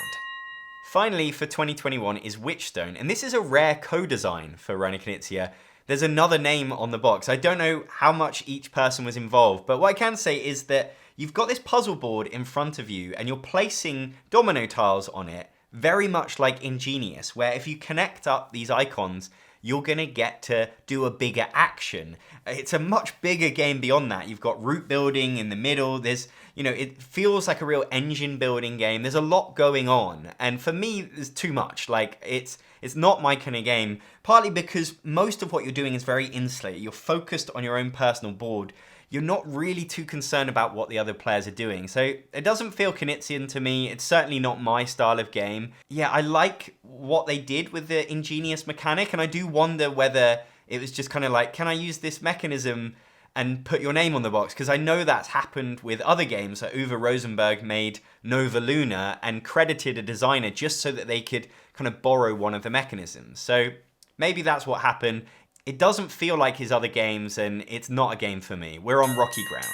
Finally, for 2021 is Witchstone, and this is a rare co-design for Reiner Knizia. There's another name on the box. I don't know how much each person was involved, but what I can say is that you've got this puzzle board in front of you and you're placing domino tiles on it, very much like Ingenious, where if you connect up these icons, you're gonna get to do a bigger action. It's a much bigger game beyond that. You've got route building in the middle. There's, it feels like a real engine building game. There's a lot going on. And for me, there's too much. Like, it's not my kind of game, partly because most of what you're doing is very insulated. You're focused on your own personal board. You're not really too concerned about what the other players are doing. So it doesn't feel Knizian to me. It's certainly not my style of game. Yeah, I like what they did with the Ingenious mechanic, and I do wonder whether it was just kind of like, can I use this mechanism and put your name on the box? Because I know that's happened with other games. Like Uwe Rosenberg made Nova Luna and credited a designer just so that they could kind of borrow one of the mechanisms. So maybe that's what happened. It doesn't feel like his other games, and it's not a game for me. We're on rocky ground.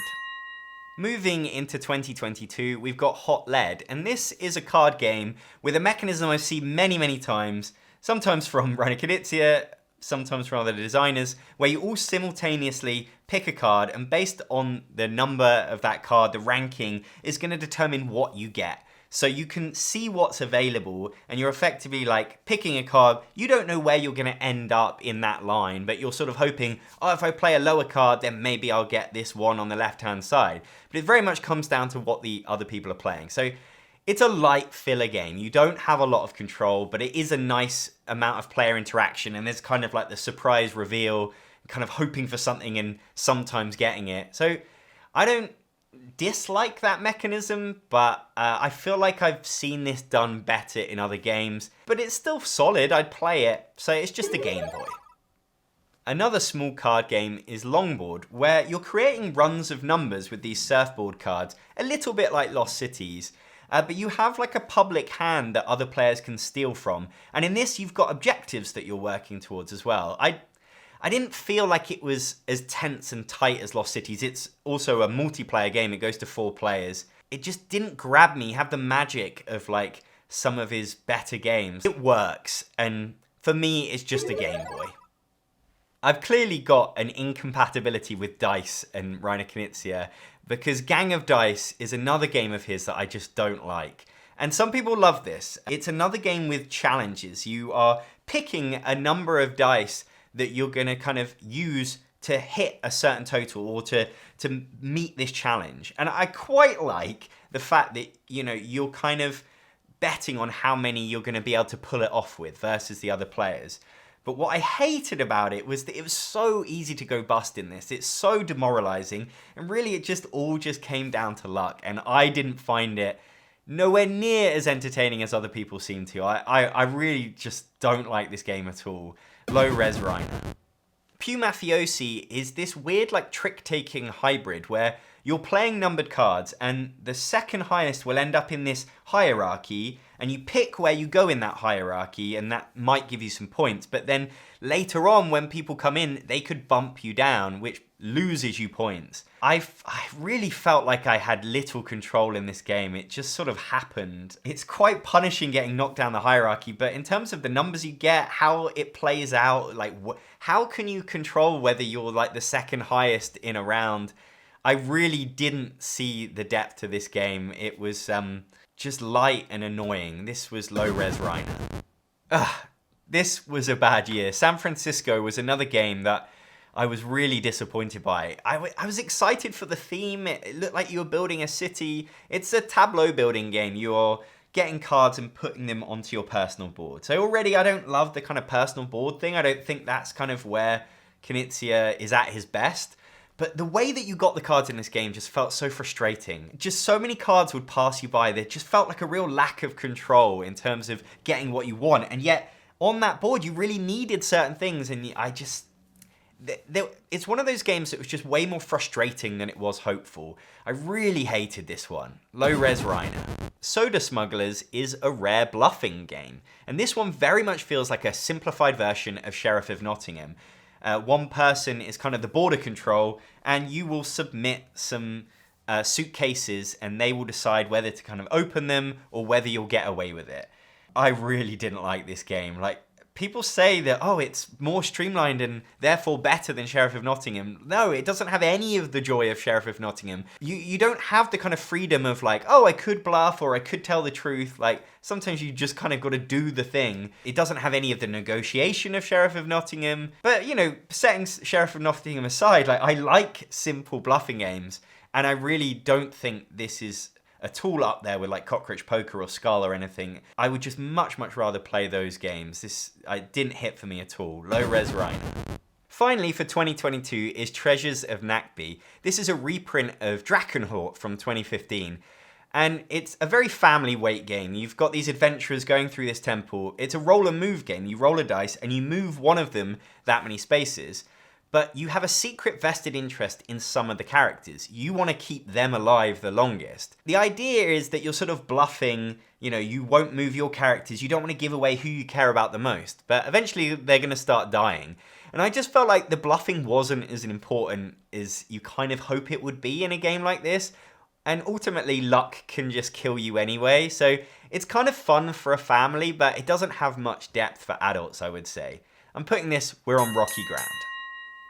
Moving into 2022, we've got Hot Lead, and this is a card game with a mechanism I've seen many, many times, sometimes from Reiner Knizia, sometimes from other designers, where you all simultaneously pick a card, and based on the number of that card, the ranking is going to determine what you get. So you can see what's available, and you're effectively like picking a card. You don't know where you're going to end up in that line, but you're sort of hoping, oh, if I play a lower card, then maybe I'll get this one on the left-hand side. But it very much comes down to what the other people are playing. So it's a light filler game. You don't have a lot of control, but it is a nice amount of player interaction, and there's kind of like the surprise reveal, kind of hoping for something and sometimes getting it. So I don't dislike that mechanism, but I feel like I've seen this done better in other games, but it's still solid. I'd play it, so it's just a Game Boy. Another small card game is Longboard, where you're creating runs of numbers with these surfboard cards, a little bit like Lost Cities, but you have like a public hand that other players can steal from, and in this you've got objectives that you're working towards as well. I didn't feel like it was as tense and tight as Lost Cities. It's also a multiplayer game. It goes to 4 players. It just didn't grab me, have the magic of like some of his better games. It works, and for me, it's just a Game Boy. I've clearly got an incompatibility with Dice and Reiner Knizia, because Gang of Dice is another game of his that I just don't like. And some people love this. It's another game with challenges. You are picking a number of dice that you're going to kind of use to hit a certain total or to meet this challenge. And I quite like the fact that, you know, you're kind of betting on how many you're going to be able to pull it off with versus the other players. But what I hated about it was that it was so easy to go bust in this. It's so demoralizing, and really it just all just came down to luck, and I didn't find it nowhere near as entertaining as other people seem to. I really just don't like this game at all. Low res Reiner. Pew Mafiosi is this weird like trick-taking hybrid where you're playing numbered cards, and the second highest will end up in this hierarchy, and you pick where you go in that hierarchy, and that might give you some points. But then later on, when people come in, they could bump you down, which loses you points. I really felt like I had little control in this game. It just sort of happened. It's quite punishing getting knocked down the hierarchy, but in terms of the numbers you get, how it plays out, like how can you control whether you're like the second highest in a round? I really didn't see the depth to this game. It was just light and annoying. This was low res Reiner. This was a bad year. San Francisco was another game that I was really disappointed by. I was excited for the theme. It looked like you were building a city. It's a tableau building game. You're getting cards and putting them onto your personal board. So already I don't love the kind of personal board thing. I don't think that's kind of where Knizia is at his best. But the way that you got the cards in this game just felt so frustrating. Just so many cards would pass you by. There just felt like a real lack of control in terms of getting what you want. And yet, on that board, you really needed certain things. And it's one of those games that was just way more frustrating than it was hopeful. I really hated this one. Low res Reiner. Soda Smugglers is a rare bluffing game. And this one very much feels like a simplified version of Sheriff of Nottingham. One person is kind of the border control, and you will submit some suitcases, and they will decide whether to kind of open them or whether you'll get away with it. I really didn't like this game. Like, people say that, oh, it's more streamlined and therefore better than Sheriff of Nottingham. No, it doesn't have any of the joy of Sheriff of Nottingham. You don't have the kind of freedom of like, oh, I could bluff or I could tell the truth. Like, sometimes you just kind of got to do the thing. It doesn't have any of the negotiation of Sheriff of Nottingham. But, you know, setting Sheriff of Nottingham aside, like, I like simple bluffing games, and I really don't think this is a tool up there with like Cockroach Poker or Skull or anything. I would just much rather play those games. This didn't hit for me at all. Low res Reiner. Finally, for 2022 is Treasures of Nakbi. This is a reprint of Drakenhort from 2015. And it's a very family weight game. You've got these adventurers going through this temple. It's a roll and move game. You roll a dice and you move one of them that many spaces. But you have a secret vested interest in some of the characters. You want to keep them alive the longest. The idea is that you're sort of bluffing, you won't move your characters. You don't want to give away who you care about the most. But eventually they're going to start dying. And I just felt like the bluffing wasn't as important as you kind of hope it would be in a game like this. And ultimately, luck can just kill you anyway. So it's kind of fun for a family, but it doesn't have much depth for adults, I would say. I'm putting this, we're on rocky ground.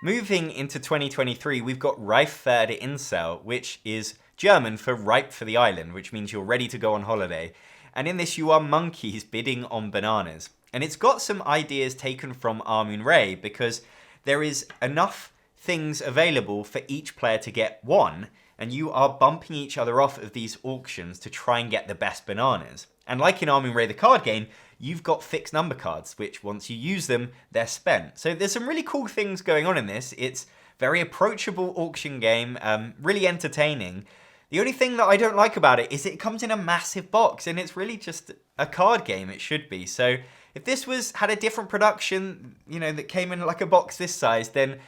Moving into 2023, we've got Reif für die Insel, which is German for ripe for the island, which means you're ready to go on holiday. And in this, you are monkeys bidding on bananas. And it's got some ideas taken from Amun-Re because there is enough things available for each player to get one, and you are bumping each other off of these auctions to try and get the best bananas. And like in Amun-Re the card game, you've got fixed number cards, which once you use them, they're spent. So there's some really cool things going on in this. It's very approachable auction game, really entertaining. The only thing that I don't like about it is it comes in a massive box, and it's really just a card game, it should be. So if this had a different production, that came in like a box this size, then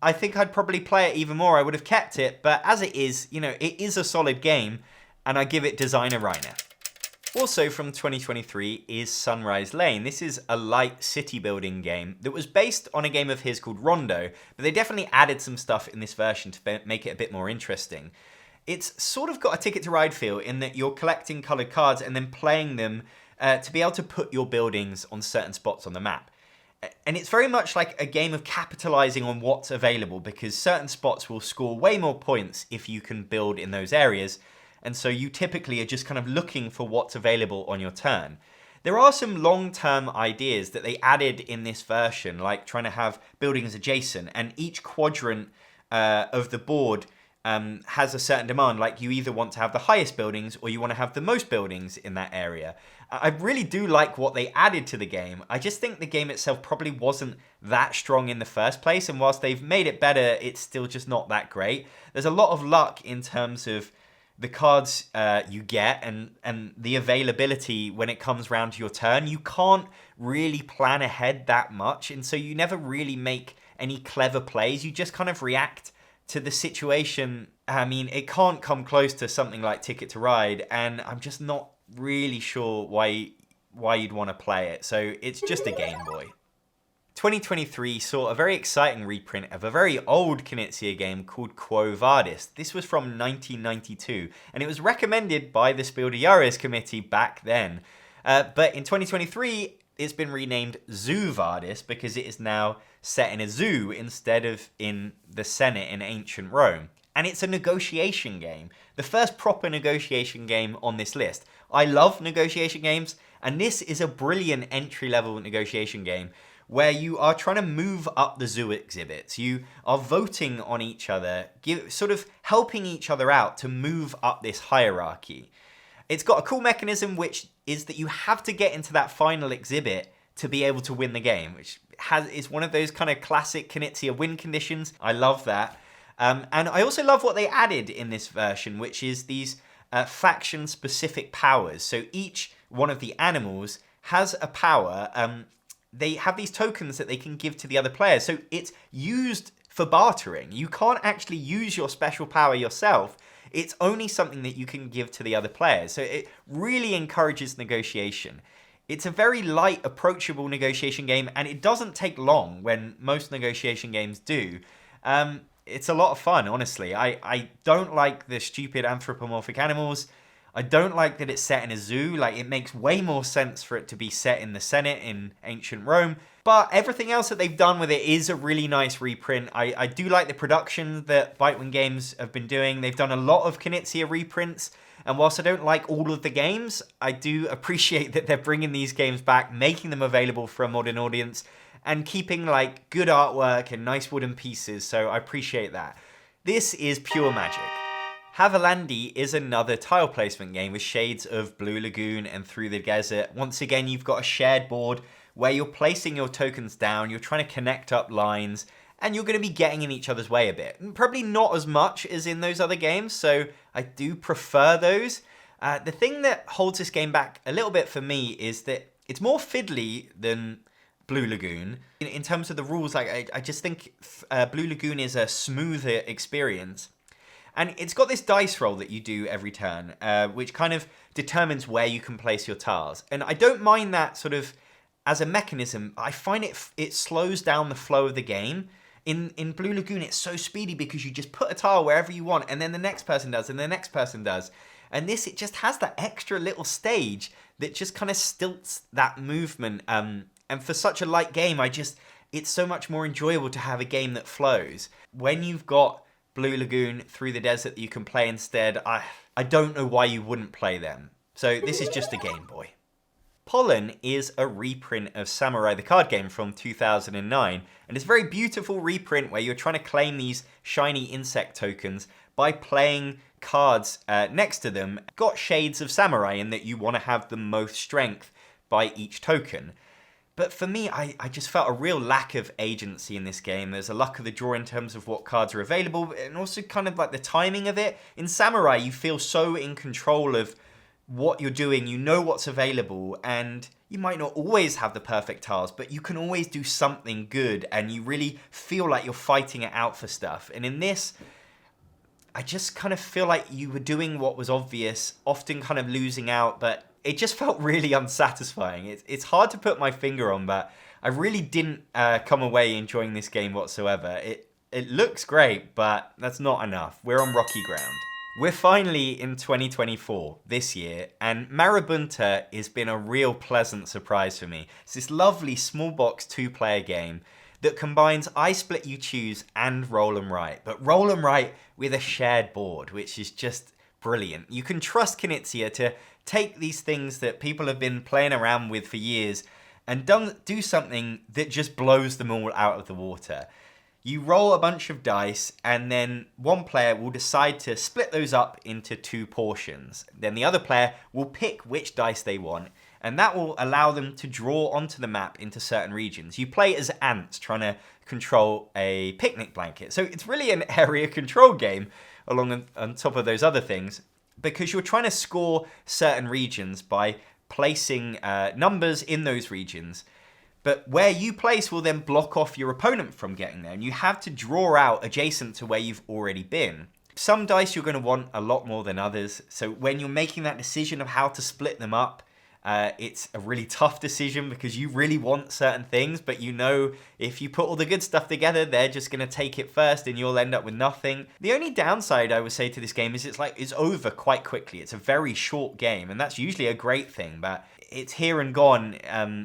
I think I'd probably play it even more. I would have kept it, but as it is, it is a solid game, and I give it designer Reiner. Also from 2023 is Sunrise Lane. This is a light city building game that was based on a game of his called Rondo, but they definitely added some stuff in this version to make it a bit more interesting. It's sort of got a Ticket to Ride feel in that you're collecting coloured cards and then playing them to be able to put your buildings on certain spots on the map. And it's very much like a game of capitalizing on what's available because certain spots will score way more points if you can build in those areas. And so you typically are just kind of looking for what's available on your turn. There are some long-term ideas that they added in this version, like trying to have buildings adjacent, and each quadrant of the board has a certain demand, like you either want to have the highest buildings or you want to have the most buildings in that area. I really do like what they added to the game. I just think the game itself probably wasn't that strong in the first place, and whilst they've made it better, it's still just not that great. There's a lot of luck in terms of the cards you get and the availability when it comes round to your turn. You can't really plan ahead that much, and so you never really make any clever plays. You just kind of react to the situation. I mean, it can't come close to something like Ticket to Ride, and I'm just not really sure why you'd want to play it. So it's just a Game Boy. 2023 saw a very exciting reprint of a very old Knizia game called Quo Vadis. This was from 1992, and it was recommended by the Spiel des Jahres committee back then. But in 2023, it's been renamed Zoo Vadis because it is now set in a zoo instead of in the Senate in ancient Rome. And it's a negotiation game, the first proper negotiation game on this list. I love negotiation games, and this is a brilliant entry-level negotiation game where you are trying to move up the zoo exhibits. You are voting on each other, sort of helping each other out to move up this hierarchy. It's got a cool mechanism, which is that you have to get into that final exhibit to be able to win the game, which is one of those kind of classic Knizia win conditions. I love that. And I also love what they added in this version, which is these faction-specific powers. So each one of the animals has a power. They have these tokens that they can give to the other players. So it's used for bartering. You can't actually use your special power yourself. It's only something that you can give to the other players. So it really encourages negotiation. It's a very light, approachable negotiation game, and it doesn't take long when most negotiation games do. It's a lot of fun, honestly. I don't like the stupid anthropomorphic animals. I don't like that it's set in a zoo. Like, it makes way more sense for it to be set in the Senate in ancient Rome. But everything else that they've done with it is a really nice reprint. I do like the production that Bite Games have been doing. They've done a lot of Knizia reprints. And whilst I don't like all of the games, I do appreciate that they're bringing these games back, making them available for a modern audience, and keeping like good artwork and nice wooden pieces. So I appreciate that. This is pure magic. Havilandi is another tile placement game with shades of Blue Lagoon and Through the Desert. Once again, you've got a shared board where you're placing your tokens down, you're trying to connect up lines, and you're going to be getting in each other's way a bit. Probably not as much as in those other games, so I do prefer those. The thing that holds this game back a little bit for me is that it's more fiddly than Blue Lagoon. In terms of the rules, like I just think Blue Lagoon is a smoother experience. And it's got this dice roll that you do every turn, which kind of determines where you can place your tiles. And I don't mind that sort of as a mechanism. I find it slows down the flow of the game. In Blue Lagoon, it's so speedy because you just put a tile wherever you want, and then the next person does, and the next person does. And this, it just has that extra little stage that just kind of stilts that movement. And for such a light game, it's so much more enjoyable to have a game that flows. When you've got Blue Lagoon, Through the Desert that you can play instead, I don't know why you wouldn't play them. So this is just a Game Boy. Pollen is a reprint of Samurai the card game from 2009, and it's a very beautiful reprint where you're trying to claim these shiny insect tokens by playing cards next to them. Got shades of Samurai in that you want to have the most strength by each token. But for me, I just felt a real lack of agency in this game. There's a luck of the draw in terms of what cards are available, and also kind of like the timing of it. In Samurai, you feel so in control of what you're doing, you know what's available, and you might not always have the perfect tiles, but you can always do something good, and you really feel like you're fighting it out for stuff. And in this, I just kind of feel like you were doing what was obvious, often kind of losing out, but it just felt really unsatisfying. It's hard to put my finger on, but I really didn't come away enjoying this game whatsoever. It looks great, but that's not enough. We're on rocky ground. We're finally in 2024 this year, and Marabunta has been a real pleasant surprise for me. It's this lovely small box 2-player game that combines I Split You Choose and Roll 'em Right, but Roll 'em Right with a shared board, which is just brilliant. You can trust Knizia to take these things that people have been playing around with for years and do something that just blows them all out of the water. You roll a bunch of dice, and then one player will decide to split those up into 2 portions. Then the other player will pick which dice they want, and that will allow them to draw onto the map into certain regions. You play as ants trying to control a picnic blanket. So it's really an area control game along on top of those other things, because you're trying to score certain regions by placing numbers in those regions. But where you place will then block off your opponent from getting there, and you have to draw out adjacent to where you've already been. Some dice you're going to want a lot more than others, so when you're making that decision of how to split them up, it's a really tough decision because you really want certain things, but you know if you put all the good stuff together, they're just going to take it first and you'll end up with nothing. The only downside I would say to this game is it's over quite quickly. It's a very short game, and that's usually a great thing, but it's here and gone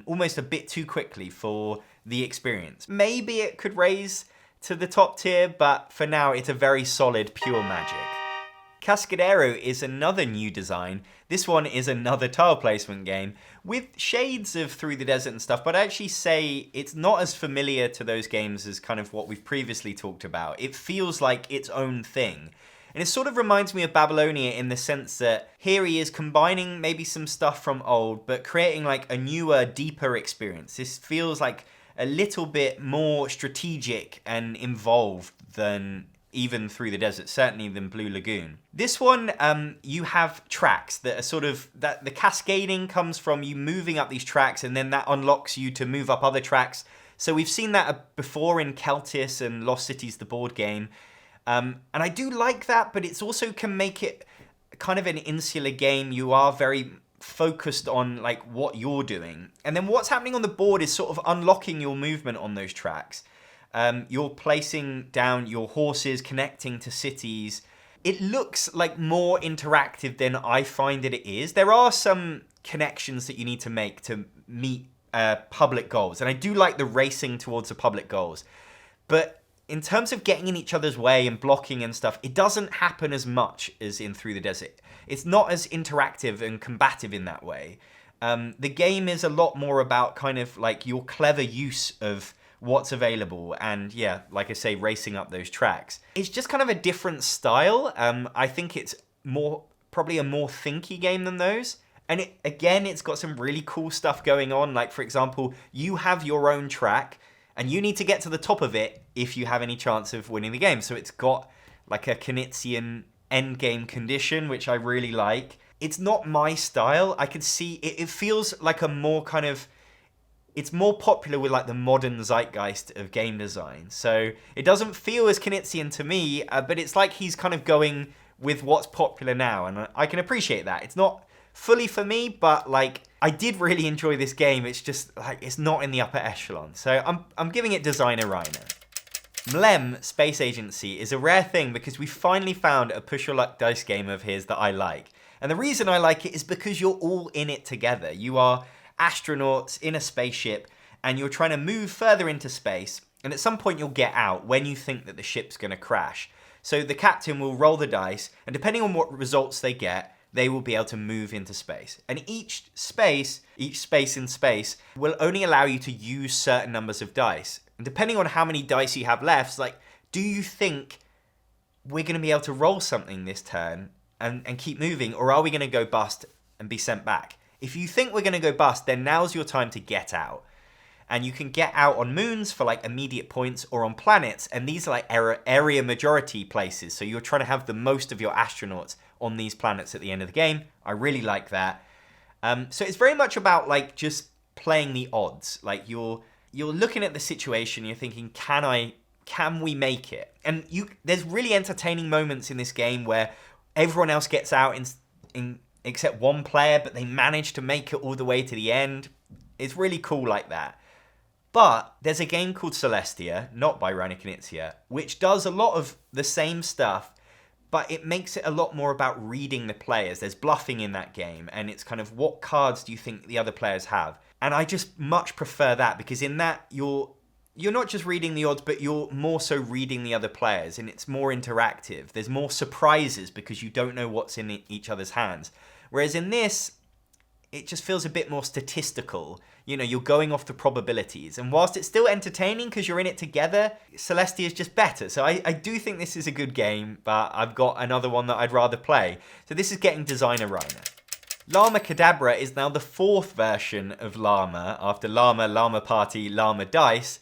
almost a bit too quickly for the experience. Maybe it could raise to the top tier, but for now it's a very solid pure magic. Cascadero is another new design. This one is another tile placement game with shades of Through the Desert and stuff, but I actually say it's not as familiar to those games as kind of what we've previously talked about. It feels like its own thing. And it sort of reminds me of Babylonia in the sense that here he is combining maybe some stuff from old, but creating like a newer, deeper experience. This feels like a little bit more strategic and involved than even Through the Desert, certainly than Blue Lagoon. This one, you have tracks that are sort of, that the cascading comes from you moving up these tracks, and then that unlocks you to move up other tracks. So we've seen that before in Celtis and Lost Cities, the board game. And I do like that, but it's also can make it kind of an insular game. You are very focused on like what you're doing. And then what's happening on the board is sort of unlocking your movement on those tracks. You're placing down your horses, connecting to cities. It looks like more interactive than I find that it is. There are some connections that you need to make to meet public goals. And I do like the racing towards the public goals. But in terms of getting in each other's way and blocking and stuff, it doesn't happen as much as in Through the Desert. It's not as interactive and combative in that way. The game is a lot more about kind of like your clever use of what's available and, yeah, like I say, racing up those tracks. It's just kind of a different style. I think it's probably a more thinky game than those. And it's got some really cool stuff going on. Like, for example, you have your own track and you need to get to the top of it if you have any chance of winning the game. So it's got like a Knizian endgame condition, which I really like. It's not my style. I could see it feels like a more kind of, it's more popular with like the modern zeitgeist of game design. So it doesn't feel as Knizian to me, but it's like he's kind of going with what's popular now, and I can appreciate that. It's not fully for me, but like I did really enjoy this game. It's just like it's not in the upper echelon. So I'm giving it Designer Reiner. Mlem Space Agency is a rare thing because we finally found a push your luck dice game of his that I like. And the reason I like it is because you're all in it together. You are astronauts in a spaceship and you're trying to move further into space, and at some point you'll get out when you think that the ship's going to crash. So the captain will roll the dice, and depending on what results they get, they will be able to move into space. And each space in space will only allow you to use certain numbers of dice. And depending on how many dice you have left, it's like, do you think we're going to be able to roll something this turn and keep moving, or are we going to go bust and be sent back? If you think we're going to go bust, then now's your time to get out. And you can get out on moons for like immediate points or on planets, and these are like area majority places, so you're trying to have the most of your astronauts on these planets at the end of the game. I really like that. So it's very much about like just playing the odds. Like you're looking at the situation, you're thinking, can we make it? And there's really entertaining moments in this game where everyone else gets out in except one player, but they manage to make it all the way to the end. It's really cool like that. But there's a game called Celestia, not by Reiner Knizia, which does a lot of the same stuff, but it makes it a lot more about reading the players. There's bluffing in that game, and it's kind of what cards do you think the other players have? And I just much prefer that, because in that you're not just reading the odds, but you're more so reading the other players, and it's more interactive. There's more surprises because you don't know what's in each other's hands. Whereas in this, it just feels a bit more statistical. You know, you're going off the probabilities. And whilst it's still entertaining because you're in it together, Celestia is just better. So I do think this is a good game, but I've got another one that I'd rather play. So this is getting Designer Reiner. Llama Cadabra is now the 4th version of Llama, after Llama, Llama Party, Llama Dice.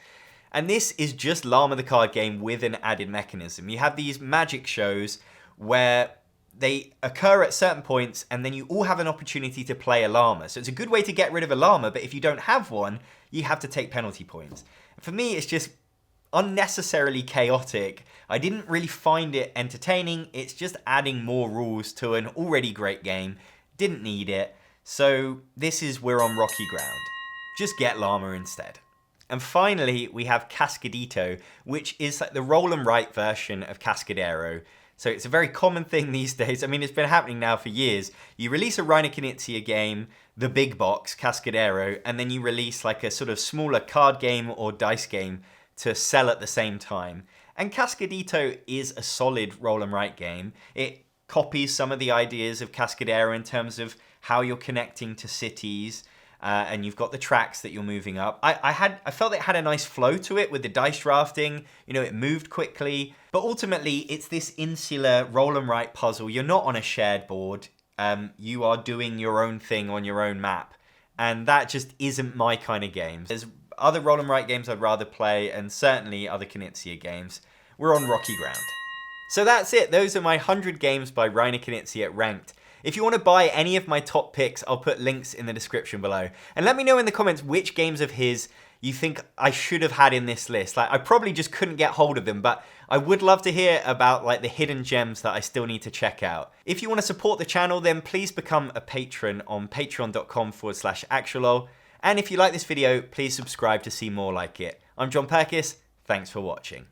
And this is just Llama the card game with an added mechanism. You have these magic shows where they occur at certain points, and then you all have an opportunity to play a llama. So it's a good way to get rid of a llama, but if you don't have one, you have to take penalty points. For me, it's just unnecessarily chaotic. I didn't really find it entertaining. It's just adding more rules to an already great game. Didn't need it. So this is we're on rocky ground. Just get llama instead. And finally, we have Cascadito, which is like the roll and write version of Cascadero. So it's a very common thing these days. I mean, it's been happening now for years. You release a Reiner Knizia game, the big box, Cascadero, and then you release like a sort of smaller card game or dice game to sell at the same time. And Cascadito is a solid roll and write game. It copies some of the ideas of Cascadero in terms of how you're connecting to cities, and you've got the tracks that you're moving up. I felt it had a nice flow to it with the dice drafting. You know, it moved quickly. But ultimately, it's this insular roll and write puzzle. You're not on a shared board. You are doing your own thing on your own map. And that just isn't my kind of game. There's other roll and write games I'd rather play, and certainly other Knizia games. We're on rocky ground. So that's it. Those are my 100 games by Reiner Knizia ranked. If you want to buy any of my top picks, I'll put links in the description below. And let me know in the comments which games of his you think I should have had in this list. Like, I probably just couldn't get hold of them, but I would love to hear about like the hidden gems that I still need to check out. If you want to support the channel, then please become a patron on patreon.com/Actualol. And if you like this video, please subscribe to see more like it. I'm John Perkis. Thanks for watching.